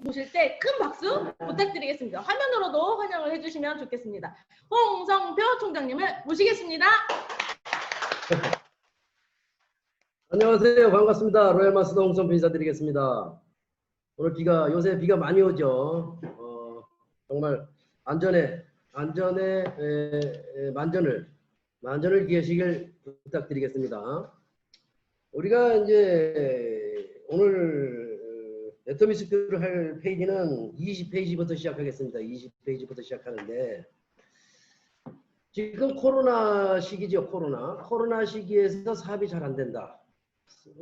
보실 때 큰 박수 부탁드리겠습니다. 화면으로도 환영을 해주시면 좋겠습니다. 홍성표 총장님을 모시겠습니다. 안녕하세요. 반갑습니다. 로얄마스터 홍성표 인사드리겠습니다. 오늘 요새 비가 많이 오죠. 정말 안전에 만전을 기하시길 부탁드리겠습니다. 우리가 이제 오늘 애터미스크를 할 페이지는 20페이지부터 시작하겠습니다. 20페이지부터 시작하는데 지금 코로나 시기죠. 코로나 시기에서 사업이 잘 안 된다.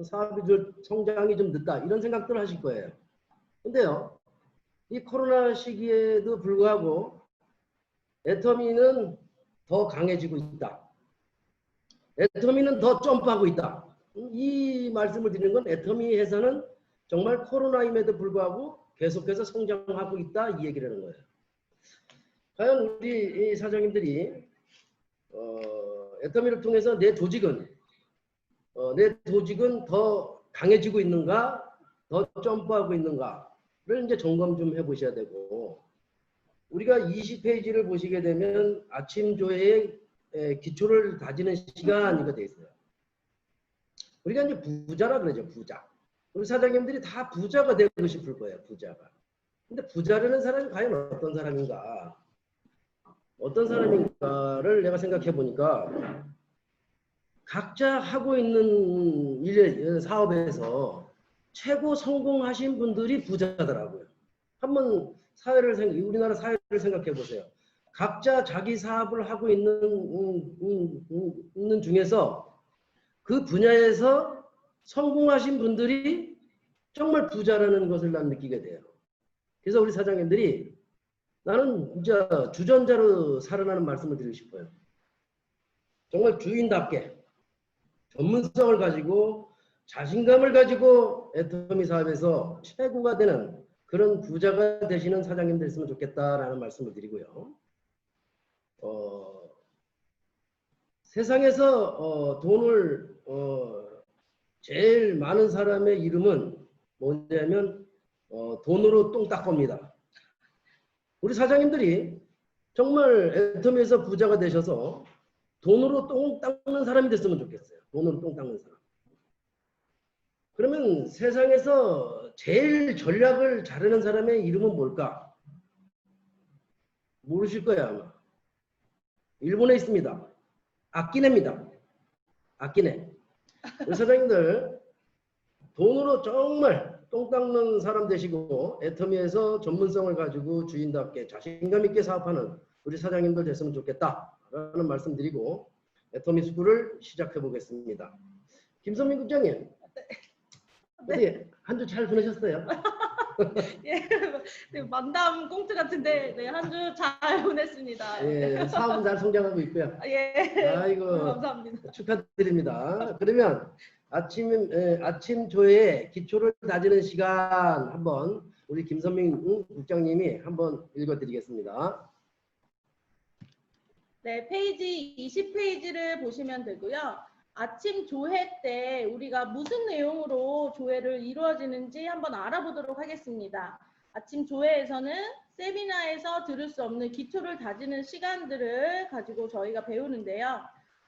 사업이 성장이 좀 늦다. 이런 생각들을 하실 거예요. 근데요, 이 코로나 시기에도 불구하고 애터미는 더 강해지고 있다. 애터미는 더 점프하고 있다. 이 말씀을 드리는 건 애터미 회사는 정말 코로나임에도 불구하고 계속해서 성장하고 있다. 이 얘기를 하는 거예요. 과연 우리 이 사장님들이 애터미를 통해서 내 조직은 더 강해지고 있는가, 더 점프하고 있는가를 이제 점검 좀 해보셔야 되고, 우리가 20페이지를 보시게 되면 아침 조회의 기초를 다지는 시간이가 돼 있어요. 우리가 이제 부자라 그러죠, 부자. 우리 사장님들이 다 부자가 되고 싶을 거예요, 부자가. 근데 부자라는 사람이 과연 어떤 사람인가를 내가 생각해 보니까 각자 하고 있는 사업에서 최고 성공하신 분들이 부자더라고요. 한번 우리나라 사회를 생각해 보세요. 각자 자기 사업을 하고 있는 중에서 그 분야에서 성공하신 분들이 정말 부자라는 것을 난 느끼게 돼요. 그래서 우리 사장님들이 나는 진짜 주전자로 살아나는 말씀을 드리고 싶어요. 정말 주인답게 전문성을 가지고 자신감을 가지고 애터미 사업에서 최고가 되는 그런 부자가 되시는 사장님 됐으면 좋겠다라는 말씀을 드리고요. 세상에서 돈을 제일 많은 사람의 이름은 뭐냐면 돈으로 똥 닦겁니다. 우리 사장님들이 정말 애터미에서 부자가 되셔서 돈으로 똥 닦는 사람이 됐으면 좋겠어요. 돈으로 똥 닦는 사람. 그러면 세상에서 제일 전략을 잘하는 사람의 이름은 뭘까? 모르실 거예요, 아마. 일본에 있습니다. 아키네입니다. 아키네. 우리 사장님들 돈으로 정말 똥 닦는 사람 되시고 애터미에서 전문성을 가지고 주인답게 자신감 있게 사업하는 우리 사장님들 됐으면 좋겠다라는 말씀 드리고 애터미 스쿨을 시작해 보겠습니다. 김선민 국장님, 네. 한 주 잘 보내셨어요? 예, 만담 꽁트 같은데 한 주 잘 보냈습니다. 예, 사업은 잘 성장하고 있고요. 예, 아이고, 감사합니다. 축하드립니다. 그러면 아침 조회의 기초를 다지는 시간 한번 우리 김선민 국장님이 한번 읽어드리겠습니다. 네, 페이지 20페이지를 보시면 되고요. 아침 조회 때 우리가 무슨 내용으로 조회를 이루어지는지 한번 알아보도록 하겠습니다. 아침 조회에서는 세미나에서 들을 수 없는 기초를 다지는 시간들을 가지고 저희가 배우는데요.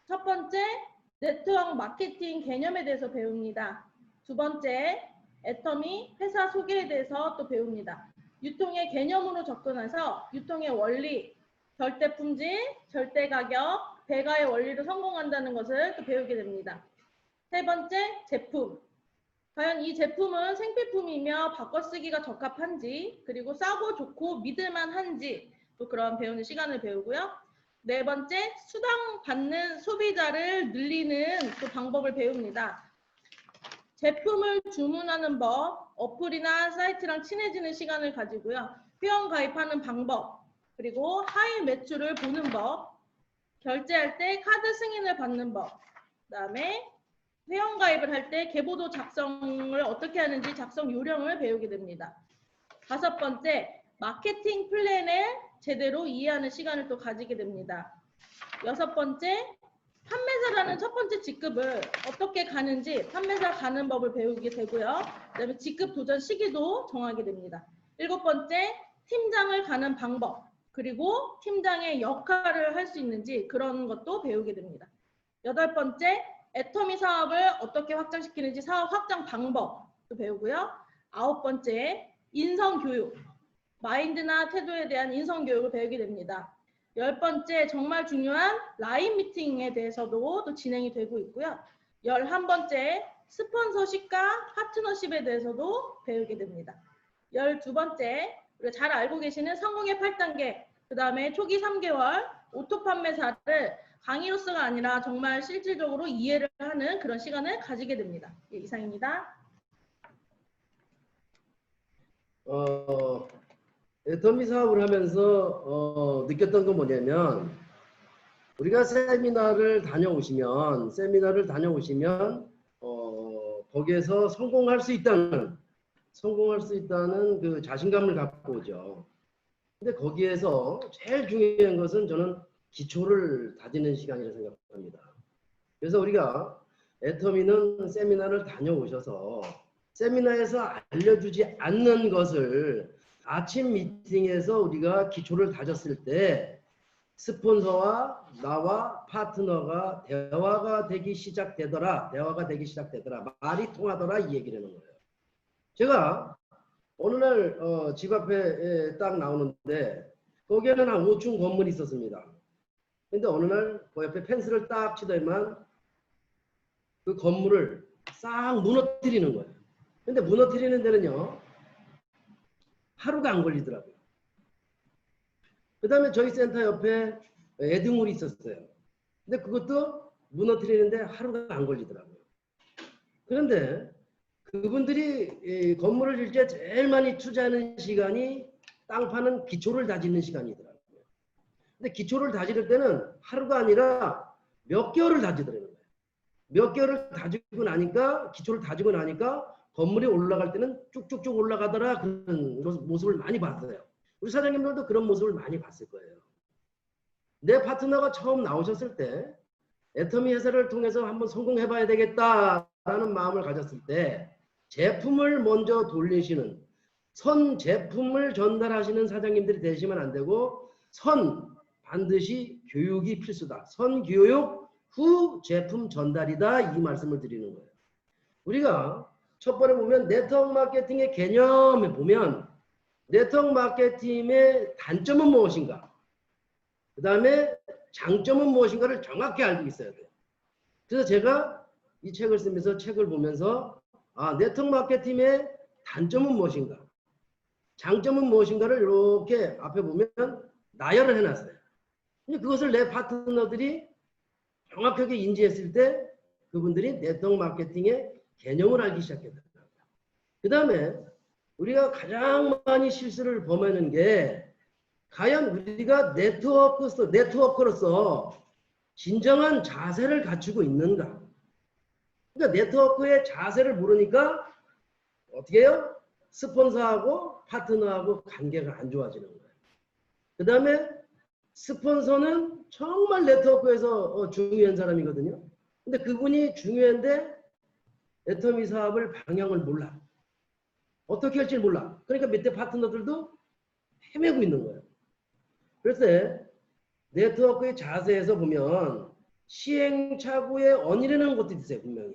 첫 번째, 네트워크 마케팅 개념에 대해서 배웁니다. 두 번째, 애터미 회사 소개에 대해서 또 배웁니다. 유통의 개념으로 접근해서 유통의 원리, 절대 품질, 절대 가격, 배가의 원리로 성공한다는 것을 또 배우게 됩니다. 세 번째, 제품. 과연 이 제품은 생필품이며 바꿔쓰기가 적합한지, 그리고 싸고 좋고 믿을만한지 또 그런 배우는 시간을 배우고요. 네 번째, 수당받는 소비자를 늘리는 또 방법을 배웁니다. 제품을 주문하는 법, 어플이나 사이트랑 친해지는 시간을 가지고요. 회원 가입하는 방법, 그리고 하위 매출을 보는 법, 결제할 때 카드 승인을 받는 법, 그다음에 회원 가입을 할 때 계보도 작성을 어떻게 하는지 작성 요령을 배우게 됩니다. 다섯 번째, 마케팅 플랜을 제대로 이해하는 시간을 또 가지게 됩니다. 여섯 번째, 판매사라는 첫 번째 직급을 어떻게 가는지 판매사 가는 법을 배우게 되고요. 그다음에 직급 도전 시기도 정하게 됩니다. 7번째, 팀장을 가는 방법, 그리고 팀장의 역할을 할 수 있는지 그런 것도 배우게 됩니다. 8번째, 애터미 사업을 어떻게 확장시키는지 사업 확장 방법도 배우고요. 9번째, 인성교육, 마인드나 태도에 대한 인성교육을 배우게 됩니다. 10번째, 정말 중요한 라인 미팅에 대해서도 또 진행이 되고 있고요. 11번째, 스폰서십과 파트너십에 대해서도 배우게 됩니다. 12번째, 우리가 잘 알고 계시는 성공의 8단계, 그 다음에 초기 3개월, 오토 판매사를 강의로서가 아니라 정말 실질적으로 이해를 하는 그런 시간을 가지게 됩니다. 예, 이상입니다. 애터미 사업을 하면서 느꼈던 건 뭐냐면, 우리가 세미나를 다녀오시면 거기에서 성공할 수 있다는 그 자신감을 갖고 오죠. 근데 거기에서 제일 중요한 것은 저는 기초를 다지는 시간이라고 생각합니다. 그래서 우리가 애터미는 세미나를 다녀오셔서 세미나에서 알려주지 않는 것을 아침 미팅에서 우리가 기초를 다졌을 때 스폰서와 나와 파트너가 대화가 되기 시작되더라. 말이 통하더라. 이 얘기를 하는 거예요. 제가 어느 날 집 앞에 딱 나오는데 거기에는 한 5층 건물이 있었습니다. 근데 어느 날 그 옆에 펜스를 딱 치더니만 그 건물을 싹 무너뜨리는 거예요. 근데 무너뜨리는 데는요 하루가 안 걸리더라고요. 그 다음에 저희 센터 옆에 애드물이 있었어요. 근데 그것도 무너뜨리는데 하루가 안 걸리더라고요. 그런데 그분들이 건물을 질 때 제일 많이 투자하는 시간이 땅 파는 기초를 다지는 시간이더라고요. 근데 기초를 다질 때는 하루가 아니라 몇 개월을 다지더라고요. 몇 개월을 다지고 나니까, 기초를 다지고 나니까 건물이 올라갈 때는 쭉쭉쭉 올라가더라. 그런 모습을 많이 봤어요. 우리 사장님들도 그런 모습을 많이 봤을 거예요. 내 파트너가 처음 나오셨을 때 애터미 회사를 통해서 한번 성공해봐야 되겠다라는 마음을 가졌을 때 제품을 먼저 돌리시는, 선 제품을 전달하시는 사장님들이 되시면 안 되고, 반드시 교육이 필수다. 선 교육 후 제품 전달이다. 이 말씀을 드리는 거예요. 우리가 첫 번에 보면 네트워크 마케팅의 개념에 보면 네트워크 마케팅의 단점은 무엇인가, 그 다음에 장점은 무엇인가를 정확히 알고 있어야 돼요. 그래서 제가 이 책을 쓰면서 책을 보면서 네트워크 마케팅의 단점은 무엇인가, 장점은 무엇인가를 이렇게 앞에 보면 나열을 해놨어요. 그것을 내 파트너들이 정확하게 인지했을 때 그분들이 네트워크 마케팅의 개념을 알기 시작했더라고요. 그 다음에 우리가 가장 많이 실수를 범하는 게 과연 우리가 네트워커로서 진정한 자세를 갖추고 있는가. 그러니까 네트워크의 자세를 모르니까 어떻게 해요? 스폰서하고 파트너하고 관계가 안 좋아지는 거예요. 그 다음에 스폰서는 정말 네트워크에서 중요한 사람이거든요. 근데 그분이 중요한데 애터미 사업을 방향을 몰라. 어떻게 할지 몰라. 그러니까 밑에 파트너들도 헤매고 있는 거예요. 그래서 네트워크의 자세에서 보면 시행착오의 원인이라는 것도 있어요. 분명히.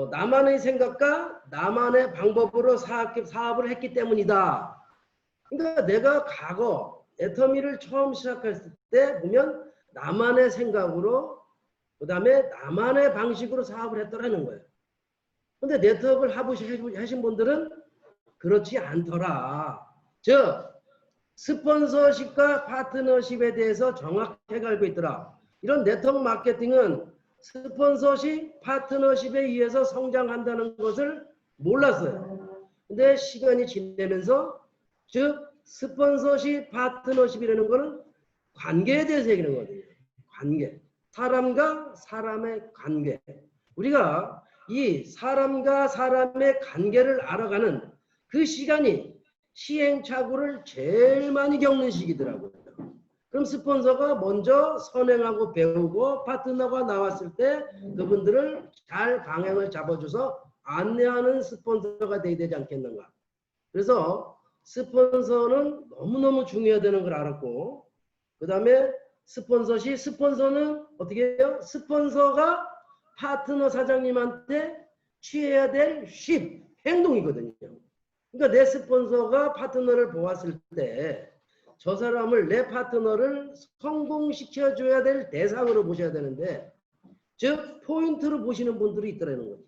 나만의 생각과 나만의 방법으로 사업을 했기 때문이다. 그러니까 내가 과거 애터미를 처음 시작했을 때 보면 나만의 생각으로, 그 다음에 나만의 방식으로 사업을 했더라는 거예요. 근데 네트워크를 하신 분들은 그렇지 않더라. 즉 스폰서십과 파트너십에 대해서 정확하게 알고 있더라. 이런 네트워크 마케팅은 스폰서십, 파트너십에 의해서 성장한다는 것을 몰랐어요. 근데 시간이 지나면서, 즉 스폰서십, 파트너십이라는 것은 관계에 대해서 얘기하는 거거든요. 관계. 사람과 사람의 관계. 우리가 이 사람과 사람의 관계를 알아가는 그 시간이 시행착오를 제일 많이 겪는 시기더라고요. 그럼 스폰서가 먼저 선행하고 배우고 파트너가 나왔을 때 그분들을 잘 방향을 잡아줘서 안내하는 스폰서가 돼야 되지 않겠는가. 그래서 스폰서는 너무너무 중요하다는 걸 알았고, 그 다음에 스폰서는 어떻게 해요? 스폰서가 파트너 사장님한테 취해야 될 행동이거든요. 그러니까 내 스폰서가 파트너를 보았을 때 저 사람을, 내 파트너를 성공시켜줘야 될 대상으로 보셔야 되는데, 즉 포인트로 보시는 분들이 있더라는 거지.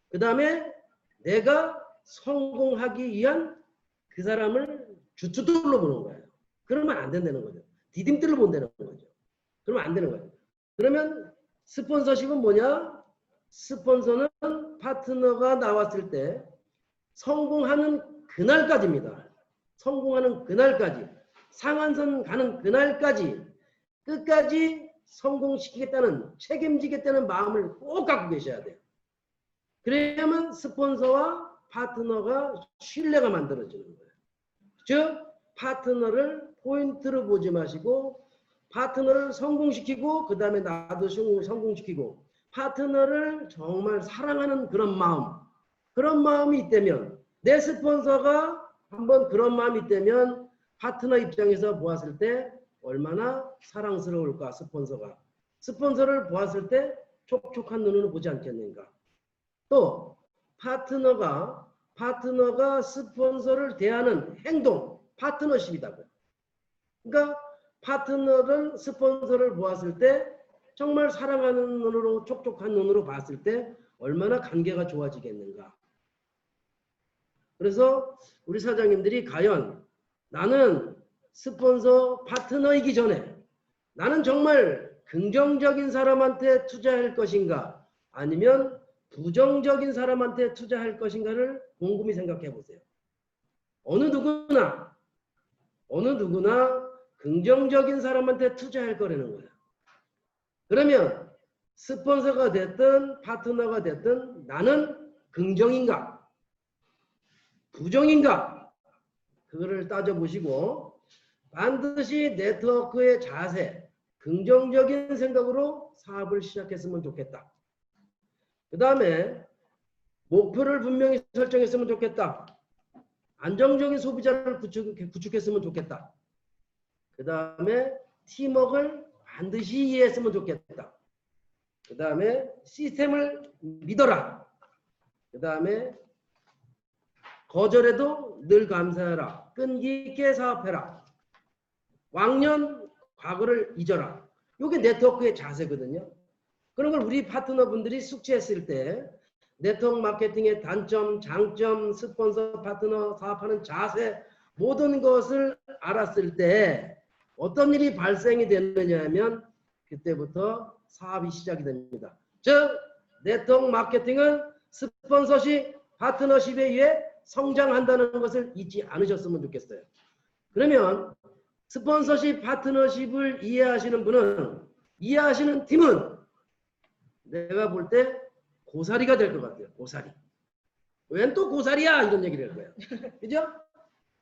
그 다음에 내가 성공하기 위한 그 사람을 주춧돌로 보는 거예요. 그러면 안 된다는 거죠. 디딤돌로 본다는 거죠. 그러면 안 되는 거예요. 그러면 스폰서십은 뭐냐? 스폰서는 파트너가 나왔을 때 성공하는 그날까지입니다. 성공하는 그날까지, 상한선 가는 그날까지 끝까지 성공시키겠다는, 책임지겠다는 마음을 꼭 갖고 계셔야 돼요. 그래야만 스폰서와 파트너가 신뢰가 만들어지는 거예요. 즉 파트너를 포인트로 보지 마시고 파트너를 성공시키고 그 다음에 나도 성공시키고 파트너를 정말 사랑하는 그런 마음이 있다면, 내 스폰서가 한번 그런 마음이 있다면 파트너 입장에서 보았을 때 얼마나 사랑스러울까. 스폰서를 보았을 때 촉촉한 눈으로 보지 않겠는가. 또 파트너가 스폰서를 대하는 행동, 파트너십이다고요. 그러니까 파트너를, 스폰서를 보았을 때 정말 사랑하는 눈으로, 촉촉한 눈으로 봤을 때 얼마나 관계가 좋아지겠는가. 그래서 우리 사장님들이 과연 나는 스폰서 파트너이기 전에 나는 정말 긍정적인 사람한테 투자할 것인가 아니면 부정적인 사람한테 투자할 것인가를 곰곰이 생각해 보세요. 어느 누구나 긍정적인 사람한테 투자할 거라는 거예요. 그러면 스폰서가 됐든 파트너가 됐든 나는 긍정인가 부정인가 그거를 따져보시고 반드시 네트워크의 자세, 긍정적인 생각으로 사업을 시작했으면 좋겠다. 그 다음에 목표를 분명히 설정했으면 좋겠다. 안정적인 소비자를 구축했으면 좋겠다. 그 다음에 팀워크를 반드시 이해했으면 좋겠다. 그 다음에 시스템을 믿어라. 그 다음에 거절해도 늘 감사해라. 끈기 있게 사업해라. 왕년 과거를 잊어라. 이게 네트워크의 자세거든요. 그런 걸 우리 파트너분들이 숙지했을 때 네트워크 마케팅의 단점, 장점, 스폰서 파트너 사업하는 자세 모든 것을 알았을 때 어떤 일이 발생이 되느냐 하면 그때부터 사업이 시작이 됩니다. 즉 네트워크 마케팅은 스폰서십, 파트너십에 의해 성장한다는 것을 잊지 않으셨으면 좋겠어요. 그러면 스폰서십, 파트너십을 이해하시는 분은, 이해하시는 팀은 내가 볼 때 고사리가 될 것 같아요. 고사리. 웬 또 고사리야? 이런 얘기를 할 거예요. 그죠?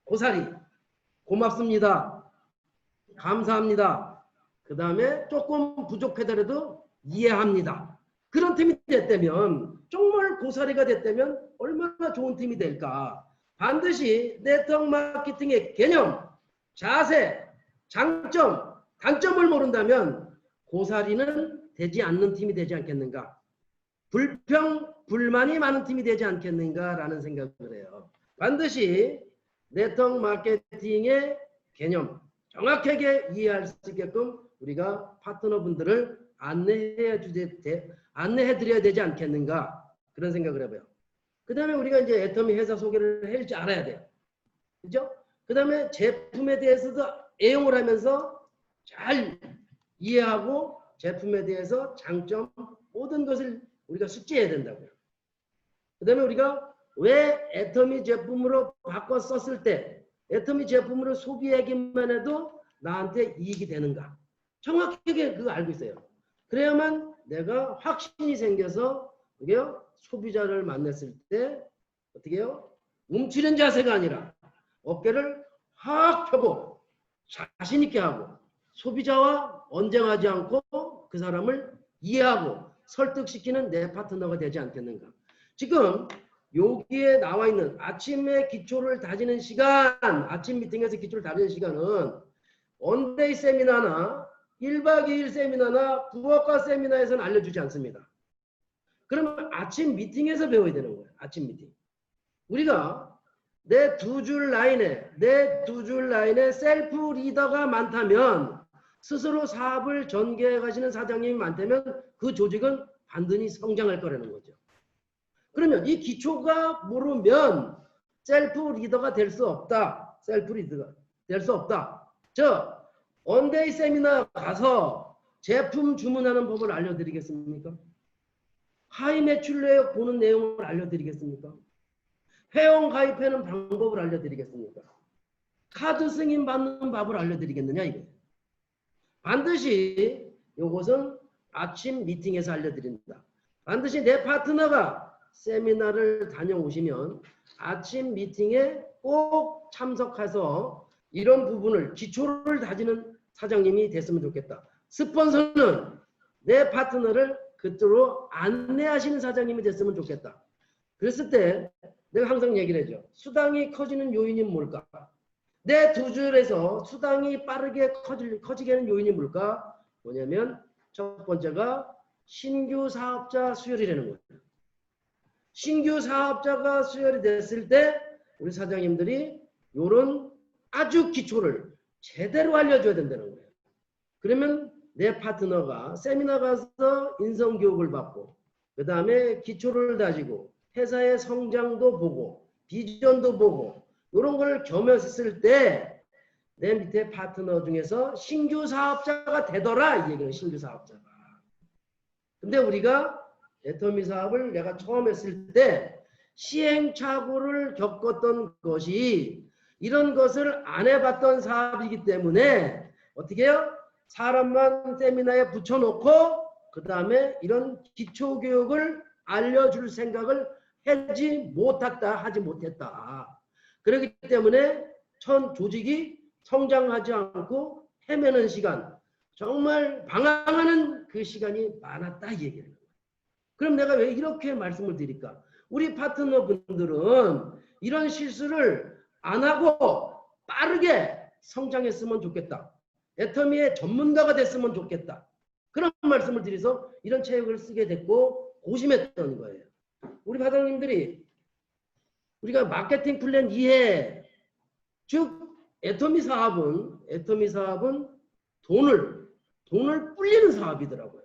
고사리. 고맙습니다. 감사합니다. 그 다음에 조금 부족하더라도 이해합니다. 그런 팀이 됐다면, 정말 고사리가 됐다면 얼마나 좋은 팀이 될까. 반드시 네트워크 마케팅의 개념, 자세, 장점, 단점을 모른다면 고사리는 되지 않는 팀이 되지 않겠는가. 불평, 불만이 많은 팀이 되지 않겠는가라는 생각을 해요. 반드시 네트워크 마케팅의 개념 정확하게 이해할 수 있게끔 우리가 파트너분들을 안내해 드려야 되지 않겠는가 그런 생각을 해봐요. 그 다음에 우리가 이제 애터미 회사 소개를 할 줄 알아야 돼요. 그죠? 그 다음에 제품에 대해서도 애용을 하면서 잘 이해하고 제품에 대해서 장점 모든 것을 우리가 숙지해야 된다고요. 그 다음에 우리가 왜 애터미 제품으로 바꿔 썼을 때 애터미 제품으로 소비하기만 해도 나한테 이익이 되는가 정확하게 그거 알고 있어요. 그래야만 내가 확신이 생겨서 그게요 소비자를 만났을 때 어떻게 해요? 움츠린 자세가 아니라 어깨를 확 펴고 자신 있게 하고 소비자와 언쟁하지 않고 그 사람을 이해하고 설득시키는 내 파트너가 되지 않겠는가. 지금 여기에 나와 있는 아침에 기초를 다지는 시간, 아침 미팅에서 기초를 다지는 시간은 원데이 세미나나 1박 2일 세미나나 부업과 세미나에서는 알려주지 않습니다. 그러면 아침 미팅에서 배워야 되는 거예요. 아침 미팅. 우리가 내 두 줄 라인에 셀프 리더가 많다면, 스스로 사업을 전개해 가시는 사장님이 많다면 그 조직은 반드시 성장할 거라는 거죠. 그러면 이 기초가 모르면 셀프 리더가 될 수 없다. 셀프 리더가 될 수 없다. 원데이 세미나 가서 제품 주문하는 법을 알려드리겠습니까? 하이 매출 내역 보는 내용을 알려드리겠습니까? 회원 가입하는 방법을 알려드리겠습니까? 카드 승인 받는 법을 알려드리겠느냐 이거예요. 반드시 이것은 아침 미팅에서 알려드린다. 반드시 내 파트너가 세미나를 다녀오시면 아침 미팅에 꼭 참석해서 이런 부분을 기초를 다지는 사장님이 됐으면 좋겠다. 스폰서는 내 파트너를 그쪽으로 안내하시는 사장님이 됐으면 좋겠다. 그랬을 때 내가 항상 얘기를 해줘. 수당이 커지는 요인이 뭘까? 내 두 줄에서 수당이 빠르게 커지게 하는 요인이 뭘까? 뭐냐면 첫 번째가 신규 사업자 수혈이라는 거예요. 신규 사업자가 수혈이 됐을 때 우리 사장님들이 이런 아주 기초를 제대로 알려줘야 된다는 거예요. 그러면 내 파트너가 세미나 가서 인성교육을 받고 그 다음에 기초를 다지고 회사의 성장도 보고 비전도 보고 이런 걸 겸했을 때 내 밑에 파트너 중에서 신규 사업자가 되더라 이 얘기는 신규 사업자가. 근데 우리가 애터미 사업을 내가 처음 했을 때 시행착오를 겪었던 것이 이런 것을 안 해봤던 사업이기 때문에 어떻게 해요? 사람만 세미나에 붙여놓고 그 다음에 이런 기초교육을 알려줄 생각을 하지 못했다. 그렇기 때문에 조직이 성장하지 않고 헤매는 시간, 정말 방황하는 그 시간이 많았다 이 얘기를. 그럼 내가 왜 이렇게 말씀을 드릴까? 우리 파트너분들은 이런 실수를 안 하고 빠르게 성장했으면 좋겠다. 애터미의 전문가가 됐으면 좋겠다. 그런 말씀을 드려서 이런 책을 쓰게 됐고 고심했던 거예요. 우리 사장님들이 우리가 마케팅 플랜 이해, 즉 애터미 사업은 돈을 불리는 사업이더라고요.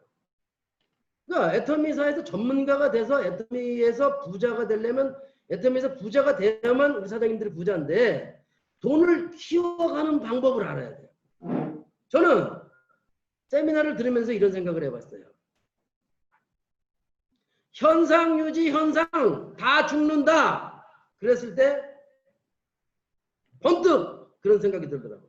그러니까 애터미사에서 전문가가 돼서 애터미에서 부자가 되려면 애터미에서 부자가 돼야만 우리 사장님들이 부자인데 돈을 키워가는 방법을 알아야 돼요. 저는 세미나를 들으면서 이런 생각을 해봤어요. 현상 유지 현상 다 죽는다. 그랬을 때 번뜩 그런 생각이 들더라고요.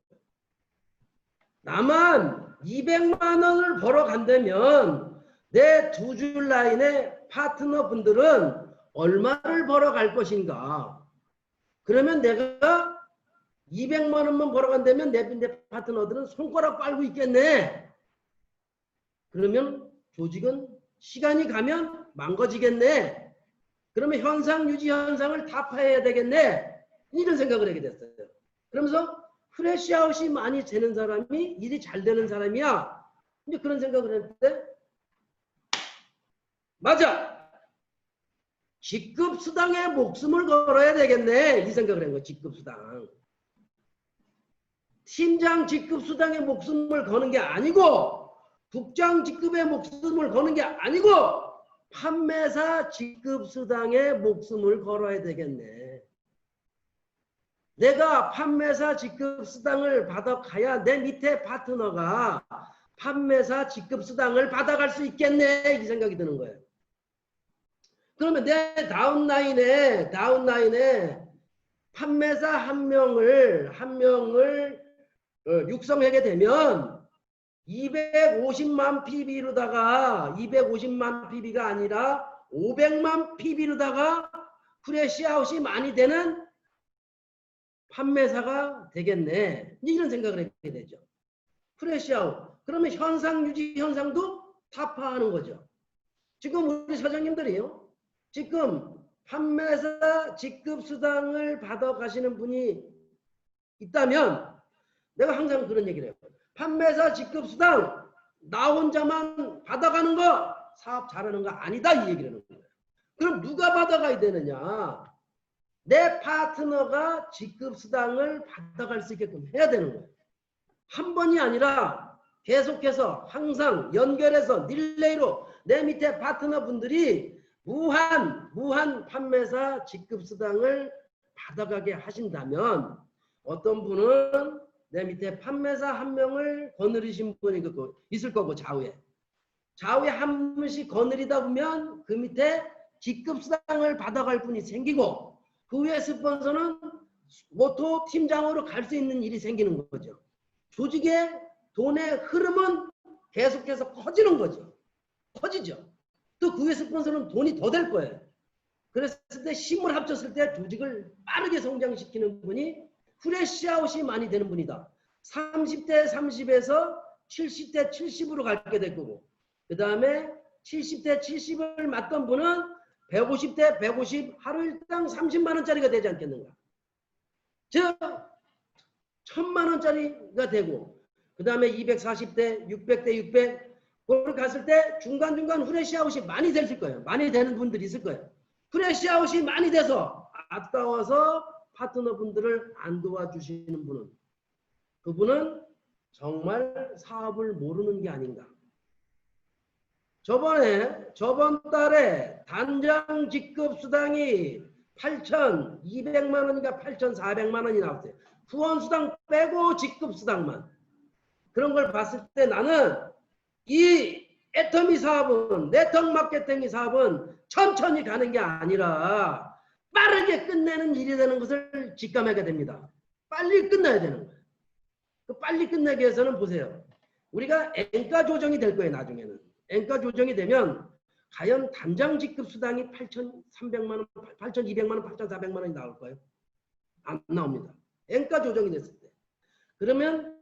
나만 200만 원을 벌어간다면 내 두 줄 라인의 파트너 분들은 얼마를 벌어갈 것인가. 그러면 내가 200만 원만 벌어간다면 내 파트너들은 손가락 빨고 있겠네. 그러면 조직은 시간이 가면 망가지겠네. 그러면 현상 유지 현상을 타파해야 되겠네. 이런 생각을 하게 됐어요. 그러면서 프레시아웃이 많이 되는 사람이 일이 잘 되는 사람이야. 이제 그런 생각을 했는데 맞아. 직급수당에 목숨을 걸어야 되겠네. 이 생각을 한 거야. 직급수당. 팀장 직급수당에 목숨을 거는 게 아니고 국장 직급에 목숨을 거는 게 아니고 판매사 직급수당에 목숨을 걸어야 되겠네. 내가 판매사 직급수당을 받아가야 내 밑에 파트너가 판매사 직급수당을 받아갈 수 있겠네. 이 생각이 드는 거예요. 그러면 내 다운라인에 판매사 한 명을 육성하게 되면 250만 PB로다가 250만 PB가 아니라 500만 PB로다가 프레시아웃이 많이 되는 판매사가 되겠네. 이런 생각을 하게 되죠. 프레시아웃. 그러면 현상 유지 현상도 타파하는 거죠. 지금 우리 사장님들이요. 지금 판매사 직급수당을 받아가시는 분이 있다면 내가 항상 그런 얘기를 해요. 판매사 직급수당 나 혼자만 받아가는 거 사업 잘하는 거 아니다 이 얘기를 하는 거예요. 그럼 누가 받아가야 되느냐? 내 파트너가 직급수당을 받아갈 수 있게끔 해야 되는 거예요. 한 번이 아니라 계속해서 항상 연결해서 릴레이로 내 밑에 파트너분들이 무한 판매사 직급수당을 받아가게 하신다면 어떤 분은 내 밑에 판매사 한 명을 거느리신 분이 있을 거고 좌우에 한 분씩 거느리다 보면 그 밑에 직급수당을 받아갈 분이 생기고 그 위에 스폰서는 모토 팀장으로 갈 수 있는 일이 생기는 거죠. 조직의 돈의 흐름은 계속해서 커지는 거죠. 커지죠. 또 그 위에 스폰서는 돈이 더 될 거예요. 그랬을 때 힘을 합쳤을 때 조직을 빠르게 성장시키는 분이 프레시아웃이 많이 되는 분이다. 30대 30에서 70대 70으로 가게 될 거고 그 다음에 70대 70을 맡던 분은 150대 150 하루 일당 30만 원짜리가 되지 않겠는가. 즉 1000만 원짜리가 되고 그 다음에 240대 600대 600 그걸 갔을 때 중간중간 후레시아웃이 많이 될 거예요. 많이 되는 분들이 있을 거예요. 후레시아웃이 많이 돼서 아까워서 파트너분들을 안 도와주시는 분은 그분은 정말 사업을 모르는 게 아닌가. 저번 달에 단장 직급 수당이 8,200만 원인가 8,400만 원이 나왔어요. 후원 수당 빼고 직급 수당만. 그런 걸 봤을 때 나는 이 애터미 사업은 네트워크 마케팅 사업은 천천히 가는 게 아니라 빠르게 끝내는 일이 되는 것을 직감하게 됩니다. 빨리 끝나야 되는 거예요. 그 빨리 끝내기 위해서는 보세요. 우리가 엔가 조정이 될 거예요. 나중에는. 엔가 조정이 되면 과연 단장 직급 수당이 8,300만 원, 8,200만 원, 8,400만 원이 나올 거예요? 안 나옵니다. 엔가 조정이 됐을 때. 그러면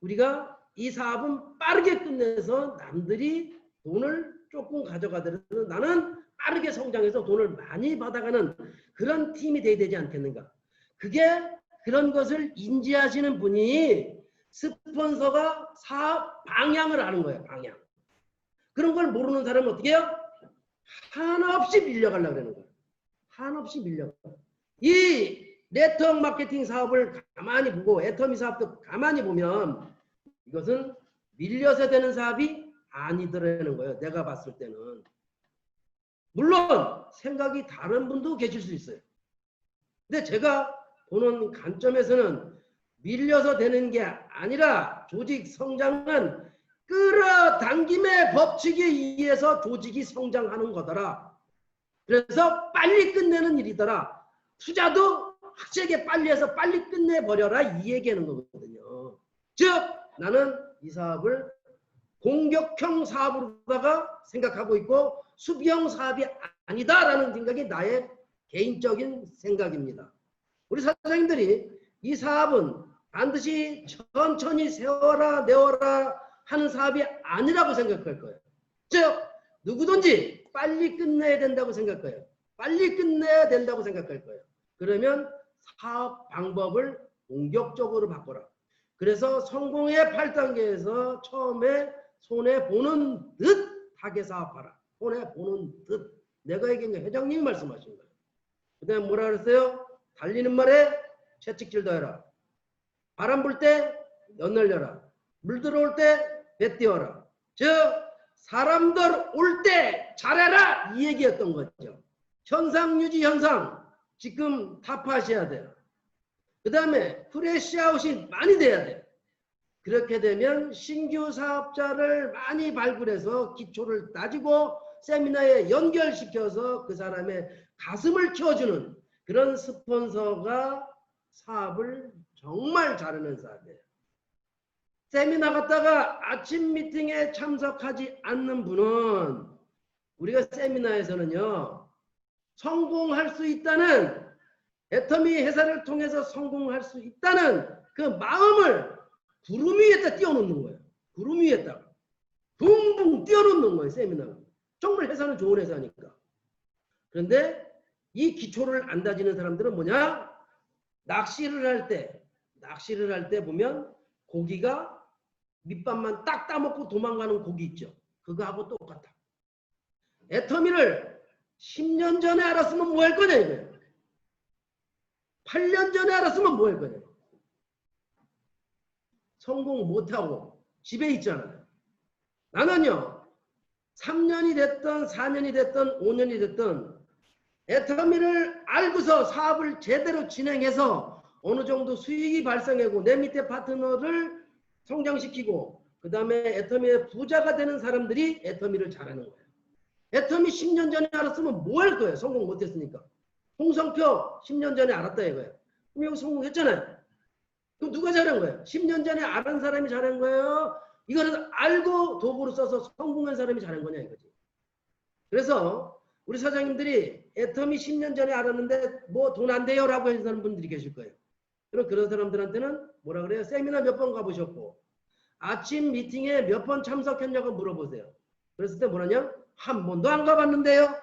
우리가 이 사업은 빠르게 끝내서 남들이 돈을 조금 가져가더라도 나는 빠르게 성장해서 돈을 많이 받아가는 그런 팀이 돼야 되지 않겠는가. 그게 그런 것을 인지하시는 분이 스폰서가 사업 방향을 아는 거예요. 방향. 그런 걸 모르는 사람은 어떻게 해요? 한없이 밀려가려고 그러는 거예요. 한없이 밀려가. 이 네트워크 마케팅 사업을 가만히 보고 애터미 사업도 가만히 보면 이것은 밀려서 되는 사업이 아니더라는 거예요. 내가 봤을 때는. 물론 생각이 다른 분도 계실 수 있어요. 근데 제가 보는 관점에서는 밀려서 되는 게 아니라 조직 성장은 끌어당김의 법칙에 의해서 조직이 성장하는 거더라. 그래서 빨리 끝내는 일이더라. 투자도 확실하게 빨리 해서 빨리 끝내버려라 이 얘기하는 거거든요. 즉 나는 이 사업을 공격형 사업으로다가 생각하고 있고 수비형 사업이 아니다라는 생각이 나의 개인적인 생각입니다. 우리 사장님들이 이 사업은 반드시 천천히 세워라 내워라 하는 사업이 아니라고 생각할 거예요. 즉 누구든지 빨리 끝내야 된다고 생각해요. 빨리 끝내야 된다고 생각할 거예요. 그러면 사업 방법을 공격적으로 바꿔라. 그래서 성공의 8단계에서 처음에 손해보는 듯 하게 사업하라. 손해보는 듯. 내가 얘기한 게 회장님이 말씀하신 거예요. 그 다음에 뭐라 그랬어요? 달리는 말에 채찍질 더해라. 바람 불 때 연날려라. 물 들어올 때 배 띄워라. 즉 사람들 올 때 잘해라 이 얘기였던 거죠. 현상 유지 현상 지금 타파하셔야 돼요. 그 다음에 프레시아웃이 많이 돼야 돼요. 그렇게 되면 신규 사업자를 많이 발굴해서 기초를 따지고 세미나에 연결시켜서 그 사람의 가슴을 키워주는 그런 스폰서가 사업을 정말 잘하는 사업이에요. 세미나 갔다가 아침 미팅에 참석하지 않는 분은 우리가 세미나에서는요 성공할 수 있다는 애터미 회사를 통해서 성공할 수 있다는 그 마음을 구름 위에다 띄워놓는 거예요. 구름 위에다가 붕붕 띄워놓는 거예요. 세미나가. 정말 회사는 좋은 회사니까. 그런데 이 기초를 안 다지는 사람들은 뭐냐? 낚시를 할 때 보면 고기가 밑밥만 딱 따먹고 도망가는 고기 있죠. 그거하고 똑같아. 애터미를 10년 전에 알았으면 뭐 할 거냐 이거예요. 8년 전에 알았으면 뭐 할 거냐. 성공 못하고 집에 있잖아요. 나는요. 3년이 됐든 4년이 됐든 5년이 됐든 애터미를 알고서 사업을 제대로 진행해서 어느 정도 수익이 발생하고 내 밑에 파트너를 성장시키고 그 다음에 애터미의 부자가 되는 사람들이 애터미를 잘하는 거예요. 애터미 10년 전에 알았으면 뭐 할 거예요? 성공 못했으니까. 홍성표 10년 전에 알았다 이거예요. 그럼 여기 성공했잖아요. 그럼 누가 잘한 거예요? 10년 전에 아는 사람이 잘한 거예요? 이거는 알고 도구로 써서 성공한 사람이 잘한 거냐 이거지. 그래서 우리 사장님들이 애터미 10년 전에 알았는데 뭐 돈 안 돼요 라고 하는 분들이 계실 거예요. 그럼 그런 사람들한테는 뭐라 그래요? 세미나 몇 번 가보셨고 아침 미팅에 몇 번 참석했냐고 물어보세요. 그랬을 때 뭐라냐? 한 번도 안 가봤는데요.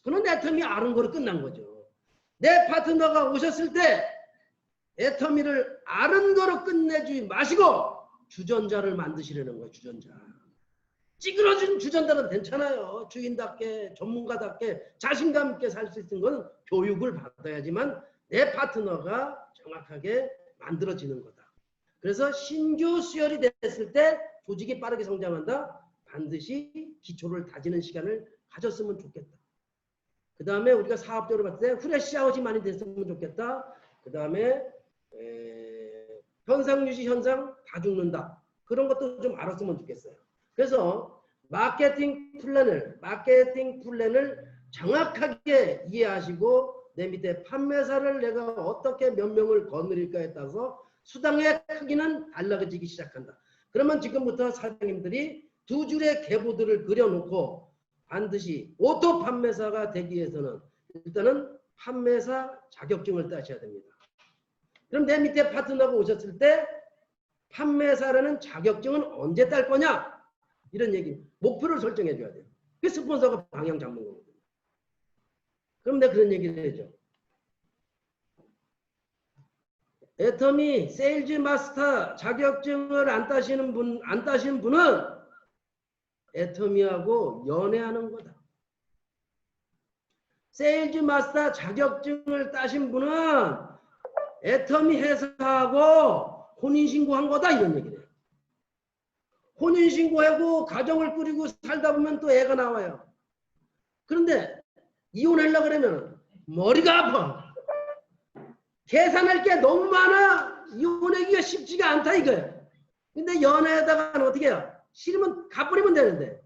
그건 애터미 아는 거로 끝난 거죠. 내 파트너가 오셨을 때 애터미를 아는 거로 끝내주지 마시고 주전자를 만드시려는 거예요. 주전자. 찌그러진 주전자는 괜찮아요. 주인답게 전문가답게 자신감 있게 살 수 있는 건 교육을 받아야지만 내 파트너가 정확하게 만들어지는 거다. 그래서 신규 수혈이 됐을 때 조직이 빠르게 성장한다. 반드시 기초를 다지는 시간을 가졌으면 좋겠다. 그 다음에 우리가 사업적으로 봤을 때 후레쉬아웃이 많이 됐으면 좋겠다. 그 다음에 현상유지 현상 다 죽는다. 그런 것도 좀 알았으면 좋겠어요. 그래서 마케팅 플랜을 정확하게 이해하시고 내 밑에 판매사를 내가 어떻게 몇 명을 거느릴까에 따라서 수당의 크기는 달라지기 시작한다. 그러면 지금부터 사장님들이 두 줄의 계보들을 그려놓고 반드시 오토 판매사가 되기 위해서는 일단은 판매사 자격증을 따셔야 됩니다. 그럼 내 밑에 파트너가 오셨을 때 판매사라는 자격증은 언제 딸 거냐? 이런 얘기. 목표를 설정해 줘야 돼요. 그 스폰서가 방향 잡는 거거든요. 그럼 내가 그런 얘기를 해줘. 애터미 세일즈 마스터 자격증을 안 따신 분은 애터미하고 연애하는 거다. 세일즈 마스터 자격증을 따신 분은 애터미 회사하고 혼인신고한 거다 이런 얘기를 해요. 혼인신고하고 가정을 꾸리고 살다 보면 또 애가 나와요. 그런데 이혼하려고 그러면 머리가 아파. 계산할 게 너무 많아. 이혼하기가 쉽지가 않다 이거예요. 근데 연애하다가 어떻게 해요? 싫으면 가버리면 되는데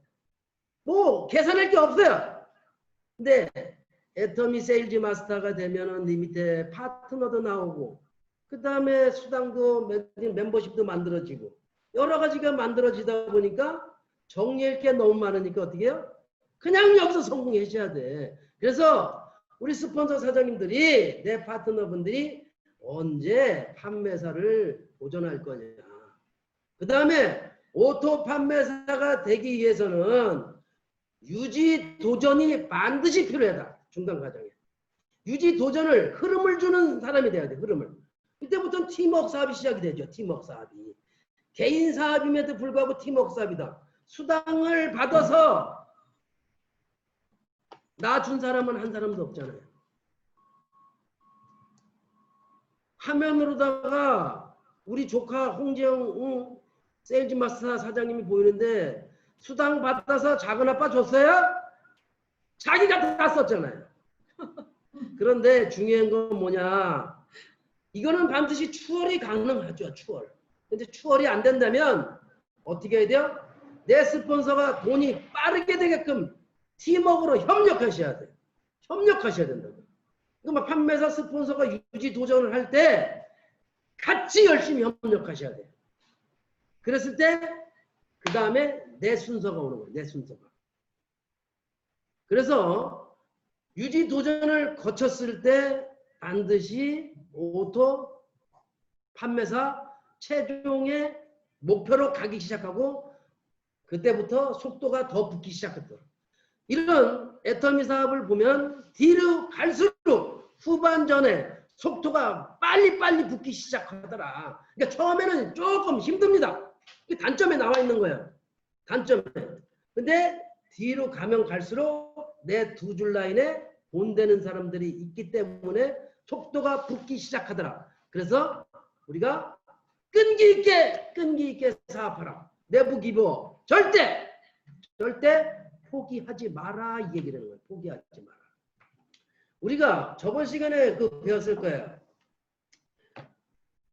뭐 계산할 게 없어요. 근데 애터미 세일즈 마스터가 되면은 네 밑에 파트너도 나오고 그 다음에 수당도 멤버십도 만들어지고 여러 가지가 만들어지다 보니까 정리할 게 너무 많으니까 어떻게 해요? 그냥 여기서 성공하셔야 돼. 그래서 우리 스폰서 사장님들이 내 파트너분들이 언제 판매사를 도전할 거냐. 그 다음에 오토 판매사가 되기 위해서는 유지 도전이 반드시 필요하다. 중간 과정에. 유지 도전을 흐름을 주는 사람이 돼야 돼. 흐름을. 이때부터는 팀워크 사업이 시작이 되죠. 팀워크 사업이. 개인 사업임에도 불구하고 팀워크 사업이다. 수당을 받아서 나 준 사람은 한 사람도 없잖아요. 화면으로다가 우리 조카 홍재영 세일즈 마스터 사장님이 보이는데 수당 받아서 작은 아빠 줬어요? 자기가 다 썼잖아요. 그런데 중요한 건 뭐냐? 이거는 반드시 추월이 가능하죠. 추월. 근데 추월이 안 된다면 어떻게 해야 돼요? 내 스폰서가 돈이 빠르게 되게끔 팀워크로 협력하셔야 돼요. 협력하셔야 된다고. 그러니까 판매사 스폰서가 유지 도전을 할 때 같이 열심히 협력하셔야 돼요. 그랬을 때 그 다음에 내 순서가 오는 거예요. 내 순서가. 그래서 유지 도전을 거쳤을 때 반드시 오토 판매사 최종의 목표로 가기 시작하고 그때부터 속도가 더 붙기 시작했더라. 이런 애터미 사업을 보면 뒤로 갈수록 후반전에 속도가 빨리빨리 붙기 시작하더라. 그러니까 처음에는 조금 힘듭니다. 단점에 나와 있는 거예요. 단점에. 근데 뒤로 가면 갈수록 내 두 줄 라인에 본되는 사람들이 있기 때문에 속도가 붙기 시작하더라. 그래서 우리가 끈기 있게 사업하라. 내부 기부 절대 포기하지 마라 이 얘기를 하는 거예요. 포기하지 마라. 우리가 저번 시간에 배웠을 거예요.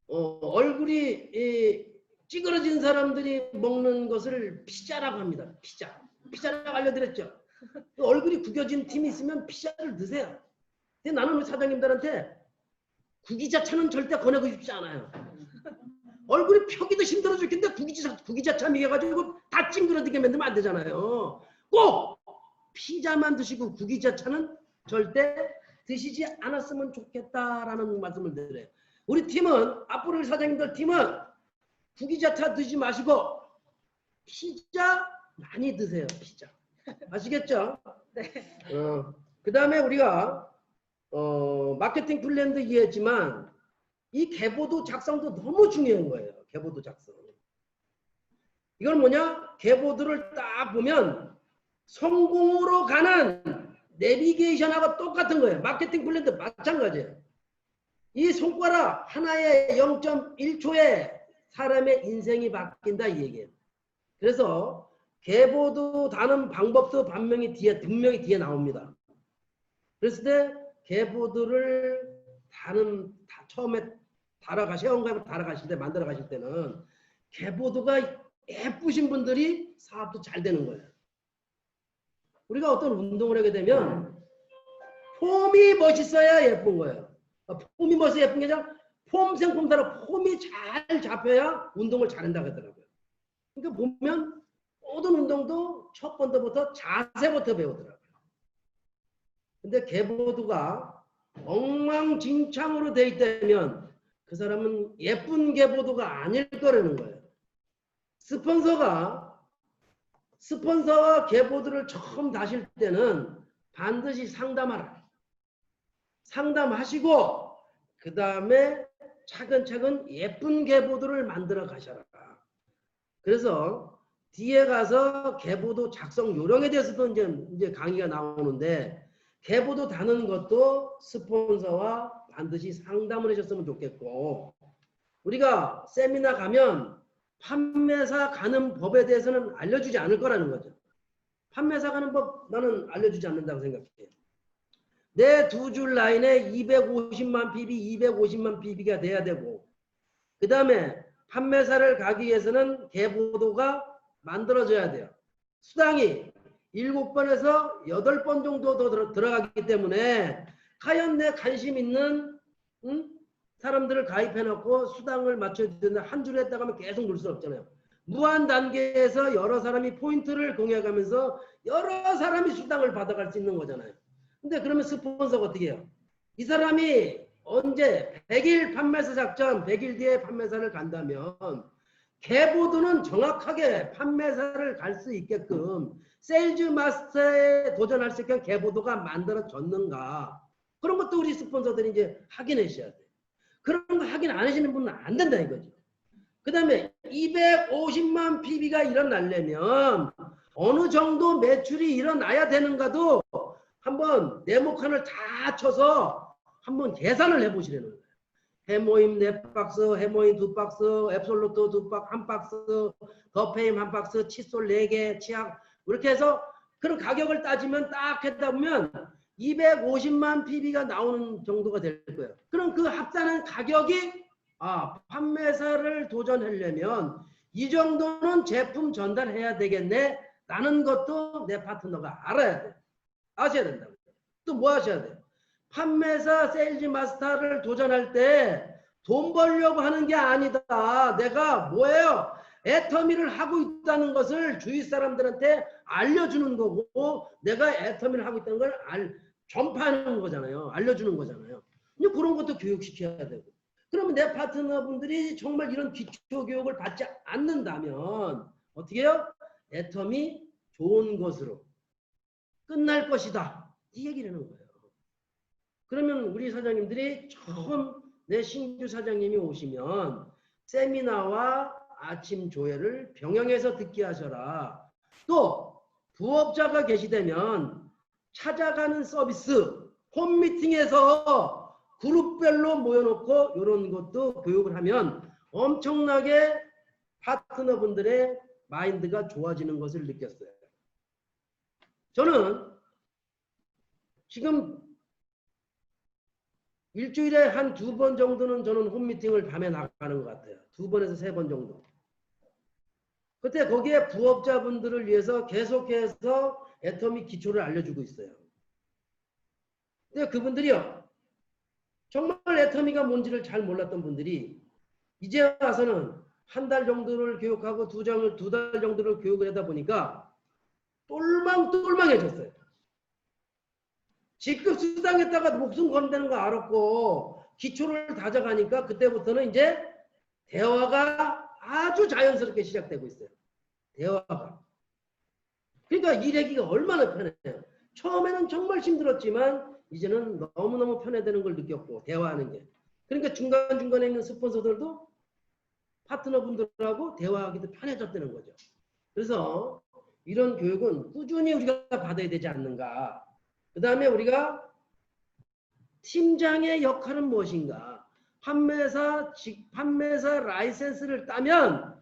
얼굴이 찌그러진 사람들이 먹는 것을 피자라고 합니다. 피자라고 알려드렸죠. 얼굴이 구겨진 팀이 있으면 피자를 드세요. 근데 나는 우리 사장님들한테 구기자차는 절대 권하고 싶지 않아요. 얼굴이 펴기도 힘들어 죽겠는데 구기자차 미해가지고 다 찡그러지게 만들면 안 되잖아요. 꼭 피자만 드시고 구기자차는 절대 드시지 않았으면 좋겠다라는 말씀을 드려요. 우리 팀은 앞으로 우리 사장님들 팀은 구기자차 드시지 마시고 피자 많이 드세요. 피자. 아시겠죠? 네. 그 다음에 우리가 마케팅 플랜도 이해했지만 이 계보도 작성도 너무 중요한 거예요. 계보도 작성. 이건 뭐냐? 계보도를 딱 보면 성공으로 가는 내비게이션하고 똑같은 거예요. 마케팅 플랜도 마찬가지예요. 이 손가락 하나에 0.1초에 사람의 인생이 바뀐다 이 얘기예요. 그래서 계보도 다는 방법도 분명히 뒤에 나옵니다. 그랬을 때 계보도를 처음에 달아가실 때 만들어 가실 때는 계보도가 예쁘신 분들이 사업도 잘 되는 거예요. 우리가 어떤 운동을 하게 되면 폼이 멋있어야 예쁜 거예요. 폼이 멋있어야 예쁜 게 아니라 폼생폼사로 폼이 잘 잡혀야 운동을 잘한다고 하더라고요. 그러니까 보면 모든 운동도 첫 번째부터 자세부터 배우더라고요. 근데 계보도가 엉망진창으로 돼 있다면 그 사람은 예쁜 계보도가 아닐 거라는 거예요. 스폰서와 계보도를 처음 다실 때는 반드시 상담하라. 상담하시고 그 다음에 차근차근 예쁜 계보도를 만들어 가셔라. 그래서 뒤에 가서 계보도 작성 요령에 대해서도 이제 강의가 나오는데 계보도 다는 것도 스폰서와 반드시 상담을 하셨으면 좋겠고 우리가 세미나 가면 판매사 가는 법에 대해서는 알려주지 않을 거라는 거죠. 판매사 가는 법 나는 알려주지 않는다고 생각해요. 내 두 줄 라인에 250만 PB, 250만 PB가 돼야 되고 그 다음에 판매사를 가기 위해서는 계보도가 만들어져야 돼요. 수당이 7번에서 8번 정도 더 들어가기 때문에 과연 내 관심 있는 사람들을 가입해놓고 수당을 맞춰야 되는데 한 줄 했다가 하면 계속 물 수 없잖아요. 무한 단계에서 여러 사람이 포인트를 공유하면서 여러 사람이 수당을 받아갈 수 있는 거잖아요. 근데 그러면 스폰서가 어떻게 해요? 이 사람이 언제 100일 판매사 작전 100일 뒤에 판매사를 간다면 계보도는 정확하게 판매사를 갈 수 있게끔 세일즈 마스터에 도전할 수 있게 계보도가 만들어졌는가 그런 것도 우리 스폰서들이 이제 확인하셔야 돼요. 그런 거 확인 안 하시는 분은 안 된다 이거죠. 그 다음에 250만 PB가 일어나려면 어느 정도 매출이 일어나야 되는가도 한번 네모칸을 다 쳐서 한번 계산을 해보시라는 거예요. 해모임 4박스, 해모임 2박스, 앱솔루트 1박스, 더페임 1박스, 칫솔 4개, 치약 이렇게 해서 그런 가격을 따지면 딱 하다 보면 250만 PB가 나오는 정도가 될 거예요. 그럼 그 합산한 가격이 판매사를 도전하려면 이 정도는 제품 전달해야 되겠네 라는 것도 내 파트너가 알아야 돼요. 아셔야 된다고. 또 뭐 하셔야 돼요? 판매사 세일즈 마스터를 도전할 때 돈 벌려고 하는 게 아니다. 내가 뭐예요? 애터미를 하고 있다는 것을 주위 사람들한테 알려주는 거고 내가 애터미를 하고 있다는 걸 전파하는 거잖아요. 알려주는 거잖아요. 그런 것도 교육시켜야 되고. 그러면 내 파트너분들이 정말 이런 기초 교육을 받지 않는다면 어떻게 해요? 애터미 좋은 것으로 끝날 것이다. 이 얘기를 하는 거예요. 그러면 우리 사장님들이 처음 내 신규 사장님이 오시면 세미나와 아침 조회를 병행해서 듣게 하셔라. 또 부업자가 계시다면 찾아가는 서비스, 홈미팅에서 그룹별로 모여놓고 이런 것도 교육을 하면 엄청나게 파트너분들의 마인드가 좋아지는 것을 느꼈어요. 저는 지금 일주일에 한 2번 정도는 저는 홈미팅을 밤에 나가는 것 같아요. 2번에서 3번 정도. 그때 거기에 부업자분들을 위해서 계속해서 애터미 기초를 알려주고 있어요. 근데 그분들이요. 정말 애터미가 뭔지를 잘 몰랐던 분들이 이제 와서는 한 달 정도를 교육하고 두 달 정도를 교육을 하다 보니까 똘망똘망해졌어요. 직급 수당했다가 목숨 건다는 거 알았고 기초를 다져가니까 그때부터는 이제 대화가 아주 자연스럽게 시작되고 있어요. 대화가. 그러니까 일하기가 얼마나 편해요. 처음에는 정말 힘들었지만 이제는 너무너무 편해지는 걸 느꼈고 대화하는 게. 그러니까 중간중간에 있는 스폰서들도 파트너분들하고 대화하기도 편해졌다는 거죠. 그래서 이런 교육은 꾸준히 우리가 받아야 되지 않는가. 그 다음에 우리가 팀장의 역할은 무엇인가. 판매사 라이센스를 따면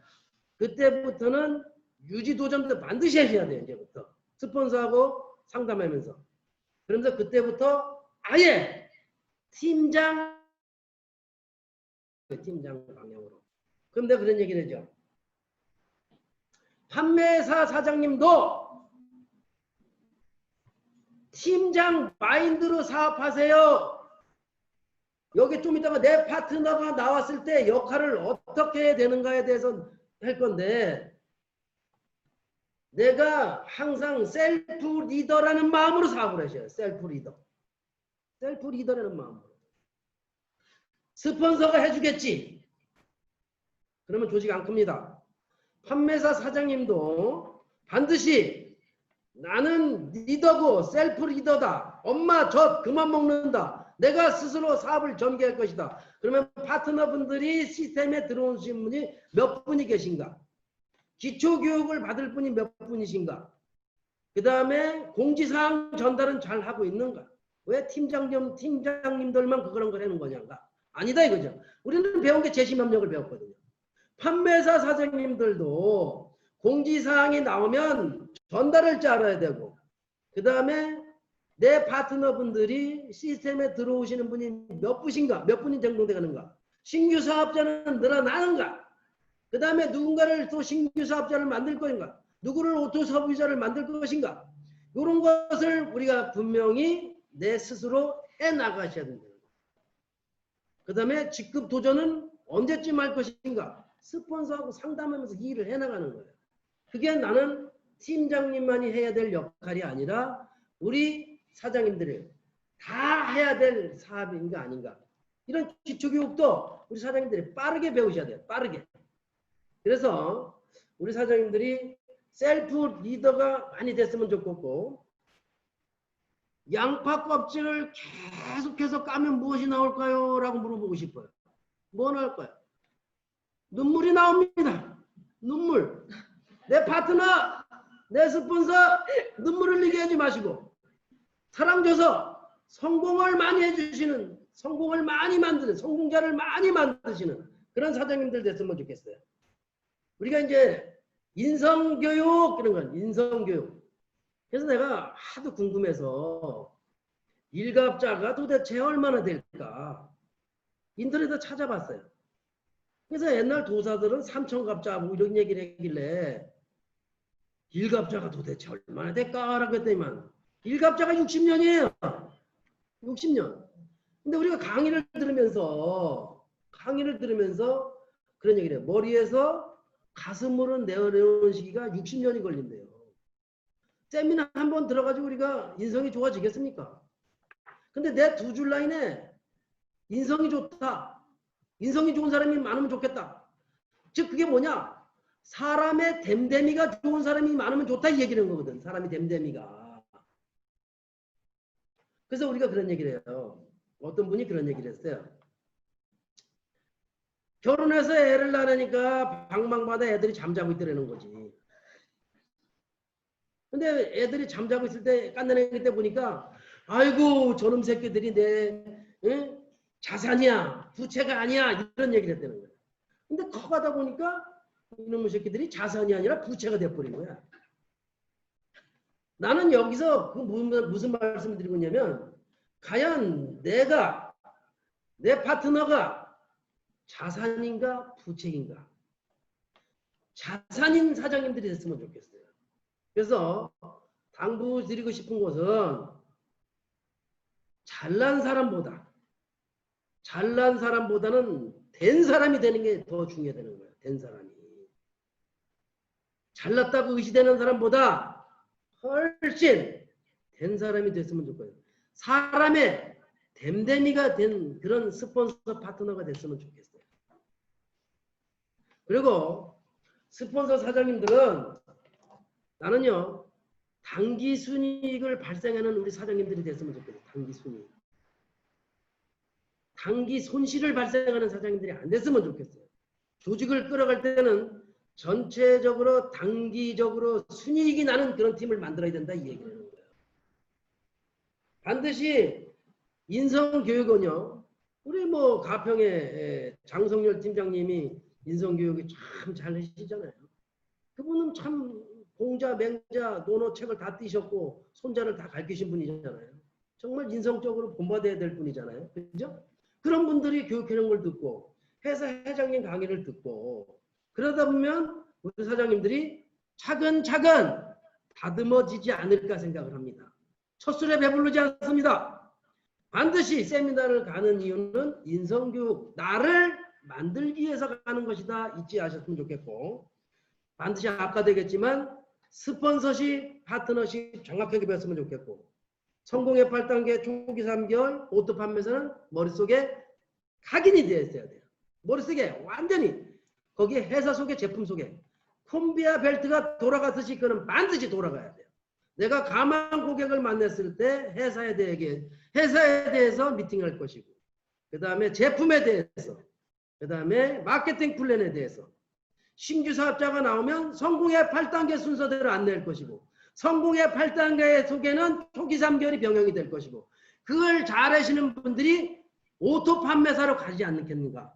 그때부터는 유지도전도 반드시 해야 돼요. 이제부터. 스폰서하고 상담하면서. 그러면서 그때부터 아예 팀장 방향으로. 그럼 내가 그런 얘기를 하죠. 판매사 사장님도 팀장 마인드로 사업하세요. 여기 좀 이따가 내 파트너가 나왔을 때 역할을 어떻게 해야 되는가에 대해서 할 건데 내가 항상 셀프 리더라는 마음으로 사업을 하셔요. 셀프 리더. 셀프 리더라는 마음으로. 스폰서가 해주겠지. 그러면 조직 안 큽니다. 판매사 사장님도 반드시 나는 리더고 셀프 리더다. 엄마 젖 그만 먹는다. 내가 스스로 사업을 전개할 것이다. 그러면 파트너분들이 시스템에 들어오신 분이 몇 분이 계신가? 기초교육을 받을 분이 몇 분이신가? 그 다음에 공지사항 전달은 잘 하고 있는가? 왜 팀장님들만 그런 걸 하는 거냐가? 아니다 이거죠. 우리는 배운 게 재심협력을 배웠거든요. 판매사 사장님들도 공지사항이 나오면 전달을 줄 알아야 되고 그 다음에 내 파트너분들이 시스템에 들어오시는 분이 몇 분인가? 몇 분이 등록되는가? 신규 사업자는 늘어나는가? 그 다음에 누군가를 또 신규 사업자를 만들 것인가? 누구를 오토 소비자를 만들 것인가? 이런 것을 우리가 분명히 내 스스로 해나가셔야 된다. 그 다음에 직급 도전은 언제쯤 할 것인가? 스폰서하고 상담하면서 이 일을 해나가는 거예요. 그게 나는 팀장님만이 해야 될 역할이 아니라 우리 사장님들이 다 해야 될 사업인가 아닌가. 이런 기초교육도 우리 사장님들이 빠르게 배우셔야 돼요. 빠르게. 그래서 우리 사장님들이 셀프 리더가 많이 됐으면 좋겠고 양파 껍질을 계속해서 까면 무엇이 나올까요? 라고 물어보고 싶어요. 뭐 나올까요? 눈물이 나옵니다. 눈물. 내 파트너, 내 스폰서 눈물 흘리게 하지 마시고 사랑 줘서 성공을 많이 해주시는, 성공을 많이 만드는, 성공자를 많이 만드시는 그런 사장님들 됐으면 좋겠어요. 우리가 이제 인성교육 그런 건 인성교육. 그래서 내가 하도 궁금해서 일갑자가 도대체 얼마나 될까 인터넷에 찾아봤어요. 그래서 옛날 도사들은 3,000갑자 뭐 이런 얘기를 하길래 일갑자가 도대체 얼마나 될까라고 했더니만 일갑자가 60년이에요. 60년. 근데 우리가 강의를 들으면서 그런 얘기를 해요. 머리에서 가슴으로 내려오는 시기가 60년이 걸린대요. 세미나 한번 들어가지고 우리가 인성이 좋아지겠습니까? 근데 내 두 줄 라인에 인성이 좋다. 인성이 좋은 사람이 많으면 좋겠다. 즉 그게 뭐냐? 사람의 댐댐이가 좋은 사람이 많으면 좋다 이 얘기를 하는 거거든. 사람이 댐댐이가. 그래서 우리가 그런 얘기를 해요. 어떤 분이 그런 얘기를 했어요. 결혼해서 애를 낳으니까 방방마다 애들이 잠자고 있더라는 거지. 근데 애들이 잠자고 있을 때 깐난애기 때 보니까 아이고 저놈 새끼들이 내 자산이야 부채가 아니야 이런 얘기를 했다는 거야. 근데 커가다 보니까 이놈의 새끼들이 자산이 아니라 부채가 돼버린 거야. 나는 여기서 그 무슨 말씀을 드리고 있냐면 과연 내가 내 파트너가 자산인가 부채인가 자산인 사장님들이 됐으면 좋겠어요. 그래서 당부드리고 싶은 것은 잘난 사람보다는 된 사람이 되는 게 더 중요하다는 거예요. 된 사람이. 잘났다고 의시되는 사람보다 훨씬 된 사람이 됐으면 좋겠어요. 사람의 됨됨이가 된 그런 스폰서 파트너가 됐으면 좋겠어요. 그리고 스폰서 사장님들은 나는요. 단기 순이익을 발생하는 우리 사장님들이 됐으면 좋겠어요. 단기 순이익. 단기 손실을 발생하는 사장님들이 안 됐으면 좋겠어요. 조직을 끌어갈 때는 전체적으로 단기적으로 순이익이 나는 그런 팀을 만들어야 된다 이 얘기를 하는 거예요. 반드시 인성교육은요. 우리 뭐 가평의 장성열 팀장님이 인성교육이 참 잘 하시잖아요. 그분은 참 공자, 맹자, 논어 책을 다 띄셨고 손자를 다 가르치신 분이잖아요. 정말 인성적으로 본받아야 될 분이잖아요. 그죠? 그런 분들이 교육하는 걸 듣고 회사 회장님 강의를 듣고 그러다 보면 우리 사장님들이 차근차근 다듬어지지 않을까 생각을 합니다. 첫술에 배부르지 않습니다. 반드시 세미나를 가는 이유는 인성교육, 나를 만들기 위해서 가는 것이다. 잊지 않으셨으면 좋겠고 반드시 아까 되겠지만 스폰서십, 파트너십 정확하게 배웠으면 좋겠고 성공의 8단계 초기 3개월 오토 판매서는 머릿속에 각인이 되어 있어야 돼요. 머릿속에 완전히 거기에 회사 속에 제품 속에 콤비아 벨트가 돌아가듯이 그는 반드시 돌아가야 돼요. 내가 가만 고객을 만났을 때 회사에 대해서 미팅할 것이고 그 다음에 제품에 대해서 그 다음에 마케팅 플랜에 대해서 신규 사업자가 나오면 성공의 8단계 순서대로 안내할 것이고 성공의 8단계 속에는 초기 3개월이 병행이 될 것이고 그걸 잘 하시는 분들이 오토 판매사로 가지 않겠는가.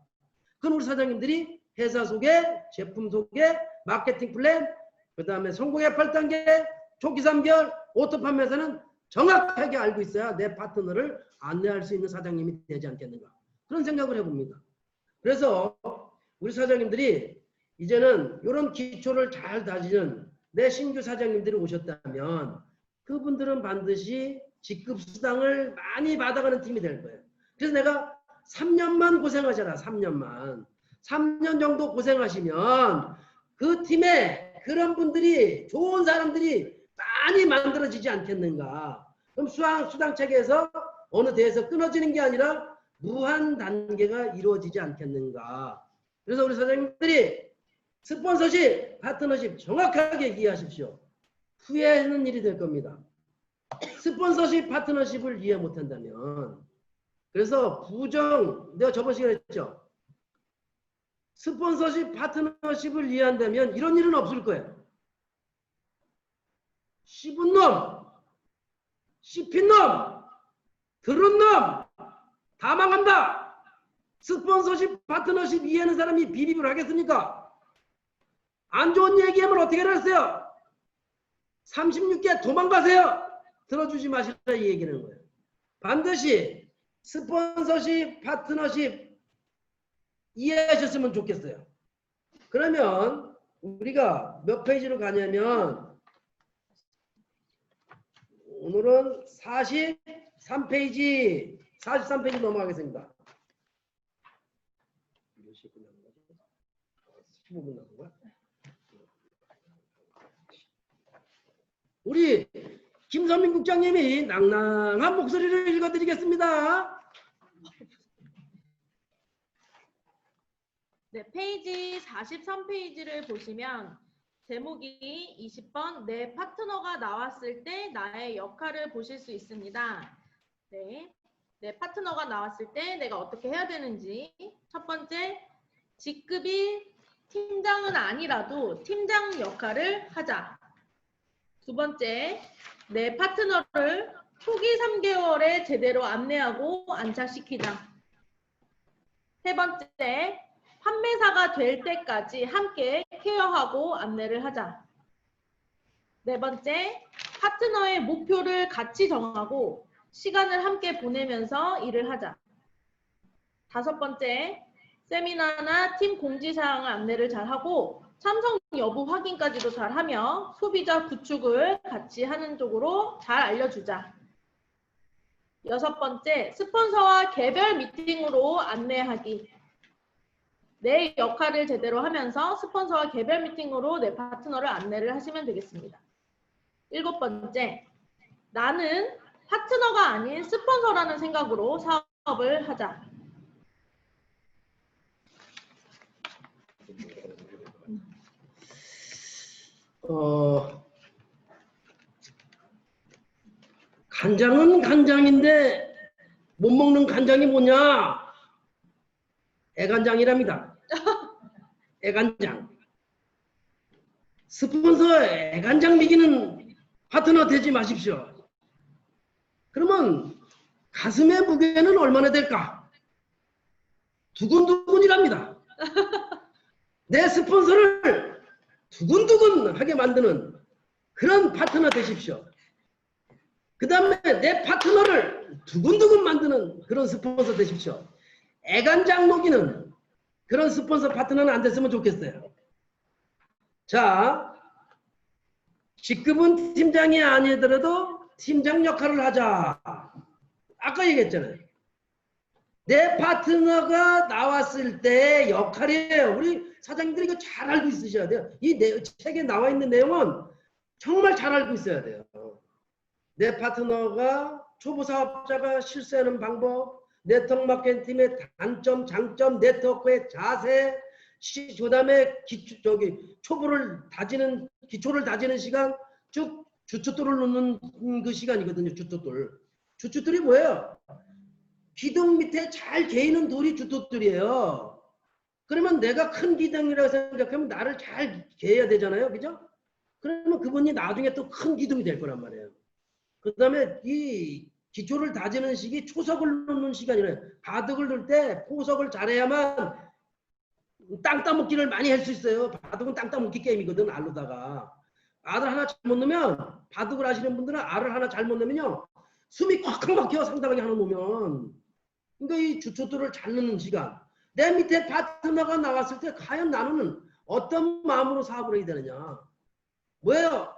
그건 우리 사장님들이 회사 속에 제품 속에 마케팅 플랜 그 다음에 성공의 8단계 초기 3개월 오토 판매사는 정확하게 알고 있어야 내 파트너를 안내할 수 있는 사장님이 되지 않겠는가. 그런 생각을 해봅니다. 그래서 우리 사장님들이 이제는 이런 기초를 잘 다지는 내 신규 사장님들이 오셨다면 그분들은 반드시 직급수당을 많이 받아가는 팀이 될 거예요. 그래서 내가 3년만 고생하잖아. 3년만. 3년 정도 고생하시면 그 팀에 그런 분들이 좋은 사람들이 많이 만들어지지 않겠는가. 그럼 수당 체계에서 어느 대에서 끊어지는 게 아니라 무한 단계가 이루어지지 않겠는가. 그래서 우리 사장님들이 스폰서십, 파트너십 정확하게 이해하십시오. 후회하는 일이 될 겁니다. 스폰서십, 파트너십을 이해 못한다면 그래서 내가 저번 시간에 했죠. 스폰서십, 파트너십을 이해한다면 이런 일은 없을 거예요. 씹은 놈, 씹힌 놈, 들은 놈, 다 망한다. 스폰서십, 파트너십 이해하는 사람이 비비를 하겠습니까? 안 좋은 얘기하면 어떻게 하겠어요? 36개 도망가세요. 들어주지 마시라 이 얘기는 거예요. 반드시 스폰서십, 파트너십 이해하셨으면 좋겠어요. 그러면 우리가 몇 페이지로 가냐면 오늘은 43페이지 넘어가겠습니다. 15분 남은 거야? 우리 김선민 국장님이 낭낭한 목소리를 읽어드리겠습니다. 네, 페이지 43페이지를 보시면 제목이 20번 내 파트너가 나왔을 때 나의 역할을 보실 수 있습니다. 네, 내 파트너가 나왔을 때 내가 어떻게 해야 되는지. 첫 번째, 직급이 팀장은 아니라도 팀장 역할을 하자. 두 번째, 내 파트너를 초기 3개월에 제대로 안내하고 안착시키자. 세 번째, 판매사가 될 때까지 함께 케어하고 안내를 하자. 네 번째, 파트너의 목표를 같이 정하고 시간을 함께 보내면서 일을 하자. 다섯 번째, 세미나나 팀 공지사항 안내를 잘하고 참석 여부 확인까지도 잘하며 소비자 구축을 같이 하는 쪽으로 잘 알려주자. 여섯 번째, 스폰서와 개별 미팅으로 안내하기. 내 역할을 제대로 하면서 스폰서와 개별 미팅으로 내 파트너를 안내를 하시면 되겠습니다. 일곱 번째, 나는 파트너가 아닌 스폰서라는 생각으로 사업을 하자. 간장은 간장인데 못 먹는 간장이 뭐냐? 애간장이랍니다. 애간장. 스폰서 애간장 먹이는 파트너 되지 마십시오. 그러면 가슴의 무게는 얼마나 될까? 두근두근이랍니다. 내 스폰서를 두근두근하게 만드는 그런 파트너 되십시오. 그 다음에 내 파트너를 두근두근 만드는 그런 스폰서 되십시오. 애간장 녹이는 그런 스폰서 파트너는 안 됐으면 좋겠어요. 자, 직급은 팀장이 아니더라도 팀장 역할을 하자. 아까 얘기했잖아요. 내 파트너가 나왔을 때 역할이에요. 우리 사장님들이 이거 잘 알고 있으셔야 돼요. 이 책에 나와 있는 내용은 정말 잘 알고 있어야 돼요. 내 파트너가 초보 사업자가 실수하는 방법, 네트워크 마케팅의 단점, 장점, 네트워크의 자세, 그다음에 초보를 다지는 기초를 다지는 시간, 쭉 주춧돌을 놓는 그 시간이거든요. 주춧돌. 주춧돌이 뭐예요? 기둥 밑에 잘 개이는 돌이 주춧돌이에요. 그러면 내가 큰 기둥이라고 생각하면 나를 잘 개야 되잖아요. 그죠? 그러면 그분이 나중에 또 큰 기둥이 될 거란 말이에요. 그 다음에 이 기초를 다지는 시기 초석을 놓는 시간이래요. 바둑을 놓을 때 포석을 잘해야만 땅 따먹기를 많이 할 수 있어요. 바둑은 땅 따먹기 게임이거든. 알로다가. 알을 하나 잘못 넣으면 바둑을 하시는 분들은 알을 하나 잘못 넣으면요. 숨이 꽉꽉 막혀 상대방이 하나 놓으면. 그러니까 이 주춧돌을 잘 넣는 시간. 내 밑에 파트너가 나왔을 때 과연 나는 어떤 마음으로 사업을 해야 되느냐. 뭐예요?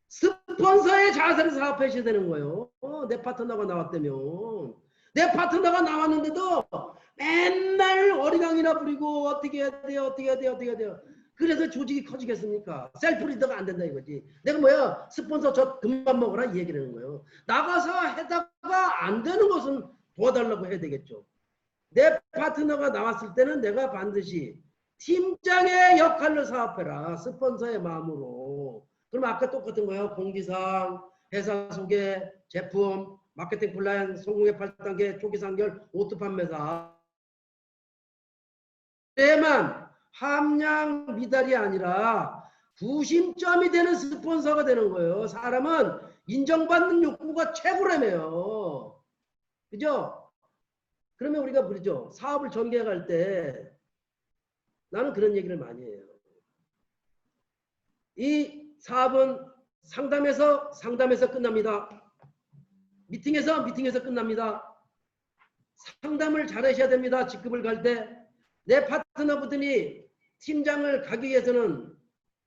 스폰서의 자세를 사업하셔야 되는 거예요. 내 파트너가 나왔다면. 내 파트너가 나왔는데도 맨날 어리광이나 부리고 어떻게 해야 돼요, 어떻게 해야 돼요, 어떻게 해야 돼요. 그래서 조직이 커지겠습니까? 셀프 리더가 안 된다 이거지. 내가 뭐야, 스폰서 저 금방 먹어라 이 얘기를 하는 거예요. 나가서 해다가 안 되는 것은 도와달라고 해야 되겠죠. 내 파트너가 나왔을 때는 내가 반드시 팀장의 역할을 사업해라. 스폰서의 마음으로. 그럼 아까 똑같은 거예요. 공지사항, 회사 소개, 제품, 마케팅 플랜, 성공의 8단계, 초기 상결, 오토 판매사. 때만 함량 미달이 아니라 구심점이 되는 스폰서가 되는 거예요. 사람은 인정받는 욕구가 최고라며요. 그죠? 그러면 우리가 그러죠. 사업을 전개할 때 나는 그런 얘기를 많이 해요. 이 사업은 상담에서 끝납니다. 미팅에서 끝납니다. 상담을 잘하셔야 됩니다. 직급을 갈 때. 내 파트너분들이 팀장을 가기 위해서는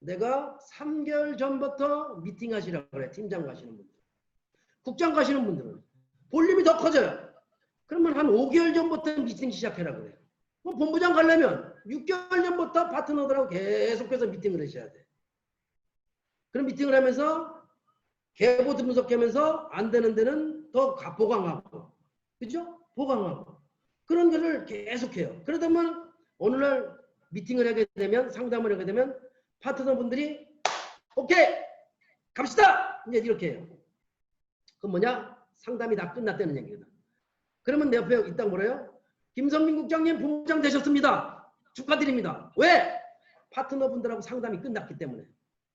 내가 3개월 전부터 미팅하시라고 그래. 팀장 가시는 분들. 국장 가시는 분들은 볼륨이 더 커져요. 그러면 한 5개월 전부터 미팅 시작해라 그래요. 본부장 가려면 6개월 전부터 파트너들하고 계속해서 미팅을 하셔야 돼. 그럼 미팅을 하면서 계보 분석하면서 안 되는 데는 더 보강하고, 그죠? 보강하고 그런 거를 계속해요. 그러다 보면 어느 날 미팅을 하게 되면, 상담을 하게 되면 파트너분들이 오케이 갑시다 이제 이렇게 해요. 그건 뭐냐? 상담이 다 끝났다는 얘기거든. 그러면 내 옆에 있다 뭐래요? 김성민 국장님 본부장 되셨습니다. 축하드립니다. 왜? 파트너분들하고 상담이 끝났기 때문에.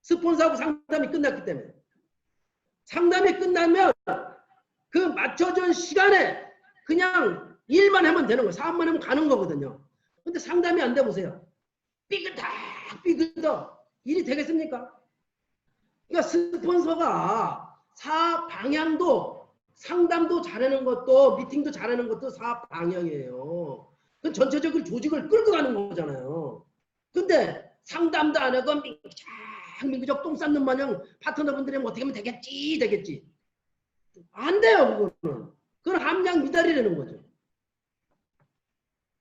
스폰서하고 상담이 끝났기 때문에. 상담이 끝나면 그 맞춰준 시간에 그냥 일만 하면 되는 거예요. 사업만 하면 가는 거거든요. 근데 상담이 안 돼 보세요. 삐끗 일이 되겠습니까? 그러니까 스폰서가 사업 방향도 상담도 잘하는 것도 미팅도 잘하는 것도 사업 방향이에요. 그 전체적으로 조직을 끌고 가는 거잖아요. 근데 상담도 안 하고 민구적 똥 쌌는 마냥 파트너분들이랑 어떻게 하면 되겠지. 안 돼요, 그거는. 그건 함량 미달이라는 거죠.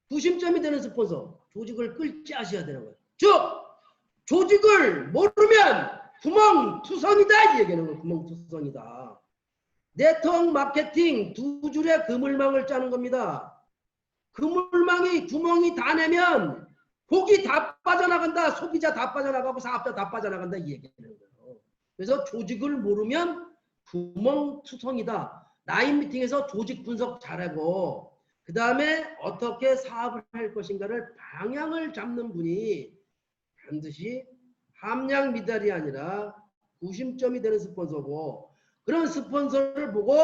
구심점이 되는 스폰서, 조직을 끌지 아셔야 되는 거예요. 즉, 조직을 모르면 구멍투성이다 이 얘기하는 거예요. 구멍투성이다. 네트워크 마케팅 두 줄의 그물망을 짜는 겁니다. 그물망이 구멍이 다 내면 고기 다 빠져나간다. 소비자 다 빠져나가고 사업자 다 빠져나간다 이 얘기하는 거예요. 그래서 조직을 모르면 구멍투성이다. 라인 미팅에서 조직 분석 잘하고 그 다음에 어떻게 사업을 할 것인가를 방향을 잡는 분이 반드시 함량 미달이 아니라 구심점이 되는 스폰서고 그런 스폰서를 보고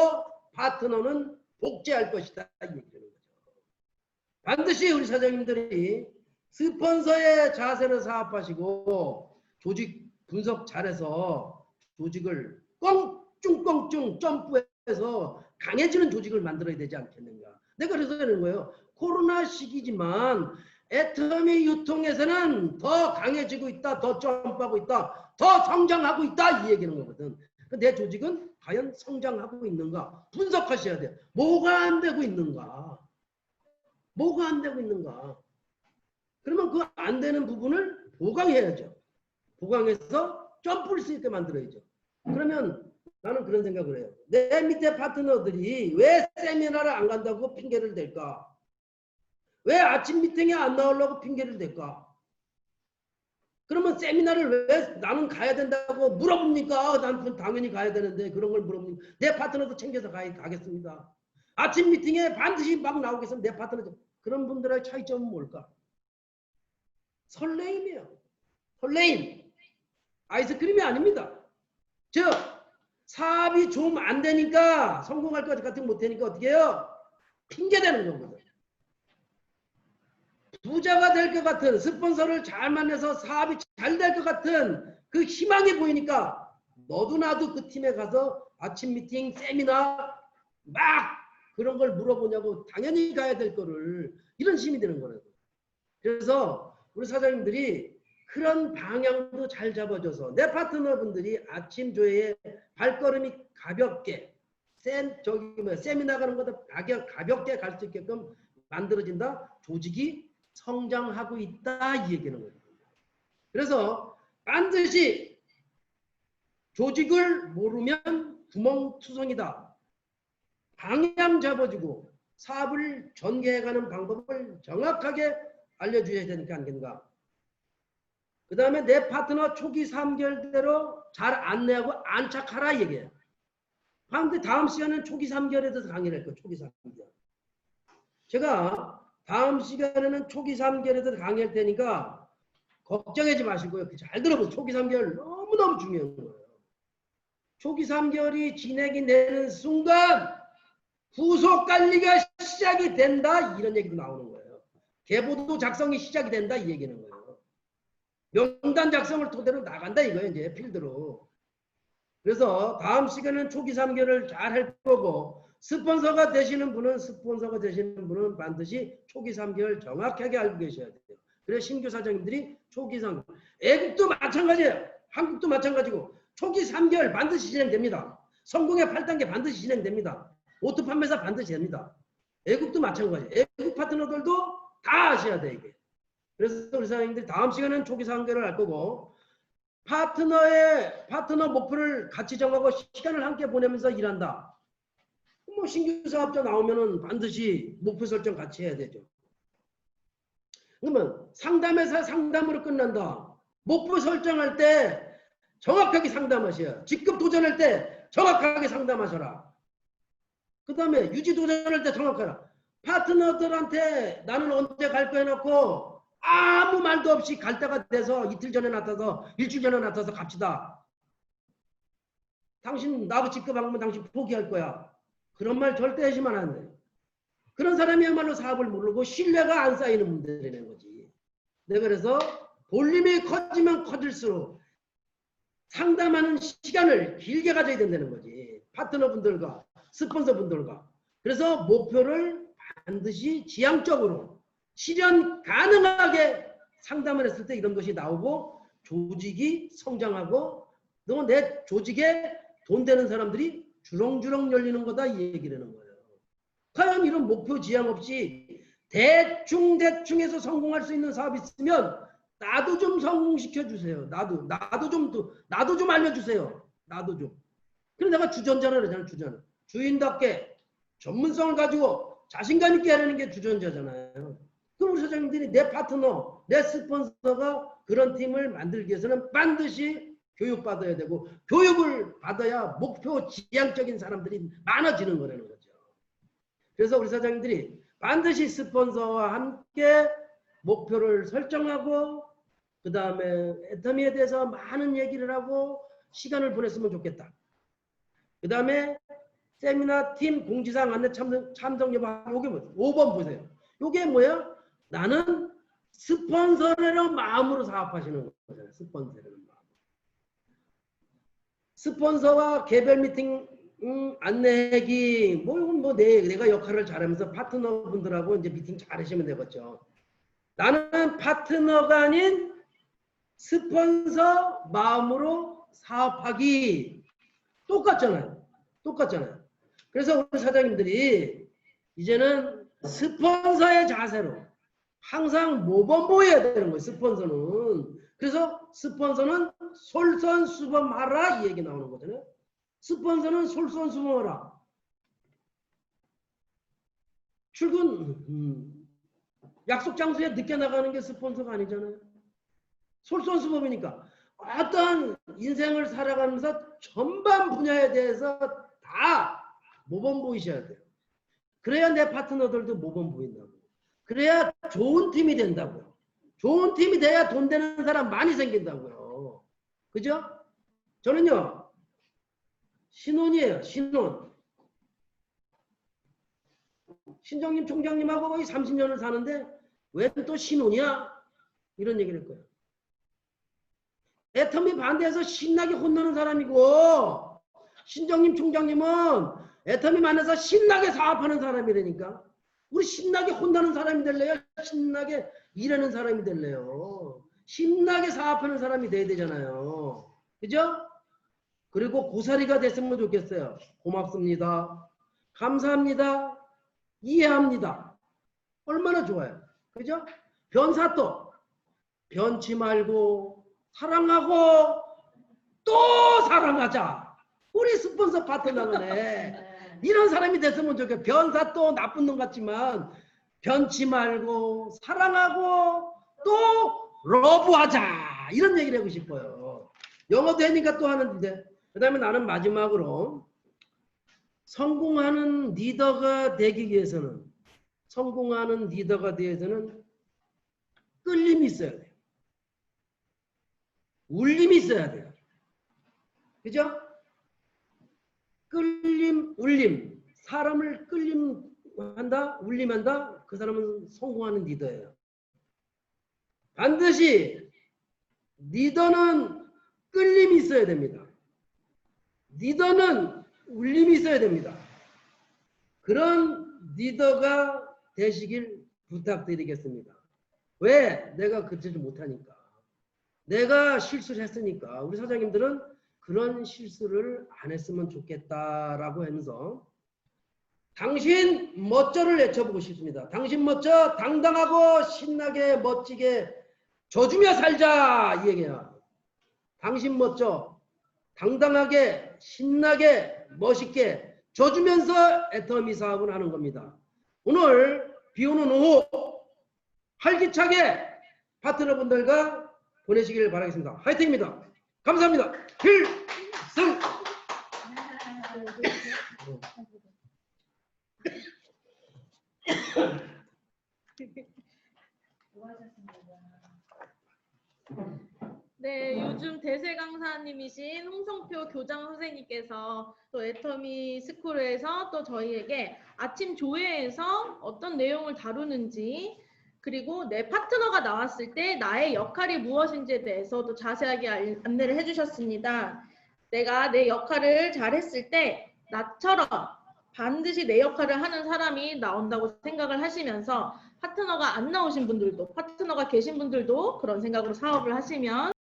파트너는 복제할 것이다 이 얘기하는 거죠. 반드시 우리 사장님들이 스폰서의 자세로 사업하시고 조직 분석 잘해서 조직을 껑충껑충 점프해서 강해지는 조직을 만들어야 되지 않겠는가. 내가 그래서 하는 거예요. 코로나 시기지만 애터미 유통에서는 더 강해지고 있다. 더 점프하고 있다. 더 성장하고 있다. 이 얘기하는 거거든. 내 조직은 과연 성장하고 있는가 분석하셔야 돼요. 뭐가 안 되고 있는가. 뭐가 안 되고 있는가. 그러면 그 안 되는 부분을 보강해야죠. 보강해서 점프할 수 있게 만들어야죠. 그러면 나는 그런 생각을 해요. 내 밑에 파트너들이 왜 세미나를 안 간다고 핑계를 댈까? 왜 아침 미팅에 안 나오려고 핑계를 댈까? 그러면 세미나를 왜 나는 가야 된다고 물어봅니까? 난 당연히 가야 되는데 그런 걸 물어봅니까? 내 파트너도 챙겨서 가겠습니다. 아침 미팅에 반드시 막 나오겠으면 내 파트너 그런 분들의 차이점은 뭘까? 설레임이에요. 설레임. 아이스크림이 아닙니다. 즉 사업이 좀 안 되니까 성공할 것 같은 못하니까 어떻게 해요? 핑계대는 거거든. 부자가 될 것 같은 스폰서를 잘 만나서 사업이 잘 될 것 같은 그 희망이 보이니까 너도 나도 그 팀에 가서 아침 미팅, 세미나 막 그런 걸 물어보냐고 당연히 가야 될 거를 이런 심이 되는 거라고. 그래서 우리 사장님들이 그런 방향도 잘 잡아줘서 내 파트너분들이 아침 조회에 발걸음이 가볍게 세미나 가는 것보다 가볍게 갈 수 있게끔 만들어진다. 조직이 성장하고 있다 이 얘기는 거예요. 그래서 반드시 조직을 모르면 구멍투성이다. 방향 잡아주고 사업을 전개해가는 방법을 정확하게 알려주셔야 되니까 아닌가. 그 다음에 내 파트너 초기 3개월대로 잘 안내하고 안착하라 얘기해요. 그런데 다음 시간은 초기 3개월에 대해서 강의를 할 거예요. 초기 3개월. 제가 다음 시간에는 초기 3개월에 대해서 강의할 테니까 걱정하지 마시고요. 잘 들어보세요. 초기 3개월 너무너무 중요한 거예요. 초기 3개월이 진행이 되는 순간 후속 관리가 시작이 된다. 이런 얘기도 나오는 거예요. 계보도 작성이 시작이 된다. 이 얘기는 거예요. 명단 작성을 토대로 나간다 이거예요. 이제 필드로. 그래서 다음 시간은 초기 3개월을 잘 할 거고 스폰서가 되시는 분은 반드시 초기 3개월 정확하게 알고 계셔야 돼요. 그래서 신규 사장님들이 초기 3개월. 애국도 마찬가지예요. 한국도 마찬가지고 초기 3개월 반드시 진행됩니다. 성공의 8단계 반드시 진행됩니다. 오토 판매사 반드시 됩니다. 애국도 마찬가지예요. 애국 파트너들도 다 아셔야 돼요. 이게. 그래서 우리 사장님들이 다음 시간은 초기 3개월을 할 거고 파트너 목표를 같이 정하고 시간을 함께 보내면서 일한다. 뭐 신규 사업자 나오면은 반드시 목표 설정 같이 해야 되죠. 그러면 상담에서 상담으로 끝난다. 목표 설정할 때 정확하게 상담하셔야. 직급 도전할 때 정확하게 상담하셔라. 그 다음에 유지 도전할 때 정확하라. 파트너들한테 나는 언제 갈 거야 해놓고 아무 말도 없이 갈 때가 돼서 이틀 전에 나타서 일주일 전에 나타서 갑시다. 당신 나하고 직급하면 당신 포기할 거야. 그런 말 절대 하시면 안 돼. 그런 사람이야말로 사업을 모르고 신뢰가 안 쌓이는 분들이라는 거지. 내가 그래서 볼륨이 커지면 커질수록 상담하는 시간을 길게 가져야 된다는 거지. 파트너분들과 스폰서분들과. 그래서 목표를 반드시 지향적으로 실현 가능하게 상담을 했을 때 이런 것이 나오고 조직이 성장하고 또 내 조직에 돈 되는 사람들이 주렁주렁 열리는 거다 이 얘기를 하는 거예요. 과연 이런 목표 지향 없이 대충해서 성공할 수 있는 사업이 있으면 나도 좀 성공시켜 주세요. 나도 좀 알려주세요. 나도 좀. 그래서 내가 주전자라 그러잖아요. 주전자. 주인답게 전문성을 가지고 자신감 있게 하려는 게 주전자잖아요. 그럼 우리 사장님들이 내 파트너, 내 스폰서가 그런 팀을 만들기 위해서는 반드시 교육받아야 되고 교육을 받아야 목표 지향적인 사람들이 많아지는 거라는 거죠. 그래서 우리 사장님들이 반드시 스폰서와 함께 목표를 설정하고 그 다음에 애터미에 대해서 많은 얘기를 하고 시간을 보냈으면 좋겠다. 그 다음에 세미나 팀 공지사항 안내 참석 여부 요게 뭐예요? 5번 보세요. 요게 뭐예요? 나는 스폰서라는 마음으로 사업하시는 거잖아요. 스폰서라는 마음. 스폰서와 개별 미팅 안내기 내가 역할을 잘하면서 파트너분들하고 이제 미팅 잘하시면 되겠죠. 나는 파트너가 아닌 스폰서 마음으로 사업하기 똑같잖아요. 그래서 우리 사장님들이 이제는 스폰서의 자세로 항상 모범보여야 되는 거예요. 스폰서는. 그래서 스폰서는 솔선수범하라 이 얘기 나오는 거잖아요. 스폰서는 솔선수범하라. 출근 약속 장소에 늦게 나가는 게 스폰서가 아니잖아요. 솔선수범이니까 어떤 인생을 살아가면서 전반 분야에 대해서 다 모범 보이셔야 돼요. 그래야 내 파트너들도 모범 보인다고. 그래야 좋은 팀이 된다고요. 좋은 팀이 돼야 돈 되는 사람 많이 생긴다고요. 그죠? 저는요. 신혼이에요. 신혼. 신정님 총장님하고 거의 30년을 사는데 왜 또 신혼이야? 이런 얘기를 할 거예요. 애터미 반대해서 신나게 혼나는 사람이고 신정님 총장님은 애터미 만나서 신나게 사업하는 사람이라니까. 우리 신나게 혼나는 사람이 될래요? 신나게 일하는 사람이 될래요? 신나게 사업하는 사람이 돼야 되잖아요. 그죠? 그리고 고사리가 됐으면 좋겠어요. 고맙습니다. 감사합니다. 이해합니다. 얼마나 좋아요. 그죠? 변사또. 변치 말고 사랑하고 또 사랑하자. 우리 스폰서 파트너네. 이런 사람이 됐으면 좋겠어요. 변사또 나쁜 놈 같지만 변치 말고 사랑하고 또 러브하자. 이런 얘기를 하고 싶어요. 영어 되니까 또 하는데. 그 다음에 나는 마지막으로 성공하는 리더가 되기 위해서는 끌림이 있어야 돼요. 울림이 있어야 돼요. 그죠? 끌림, 울림. 사람을 끌림한다, 울림한다. 그 사람은 성공하는 리더예요. 반드시 리더는 끌림이 있어야 됩니다. 리더는 울림이 있어야 됩니다. 그런 리더가 되시길 부탁드리겠습니다. 왜? 내가 그치지 못하니까. 내가 실수를 했으니까. 우리 사장님들은 그런 실수를 안 했으면 좋겠다라고 하면서 당신 멋져를 외쳐보고 싶습니다. 당신 멋져 당당하고 신나게 멋지게 져주며 살자 이 얘기야. 당신 멋져 당당하게 신나게 멋있게 져주면서 애터미 사업을 하는 겁니다. 오늘 비오는 오후 활기차게 파트너분들과 보내시길 바라겠습니다. 화이팅입니다. 감사합니다. 필승. 네, 요즘 대세 강사님이신 홍성표 교장 선생님께서 또 애터미 스쿨에서 또 저희에게 아침 조회에서 어떤 내용을 다루는지, 그리고 내 파트너가 나왔을 때 나의 역할이 무엇인지에 대해서도 자세하게 안내를 해주셨습니다. 내가 내 역할을 잘했을 때 나처럼 반드시 내 역할을 하는 사람이 나온다고 생각을 하시면서, 파트너가 안 나오신 분들도, 파트너가 계신 분들도 그런 생각으로 사업을 하시면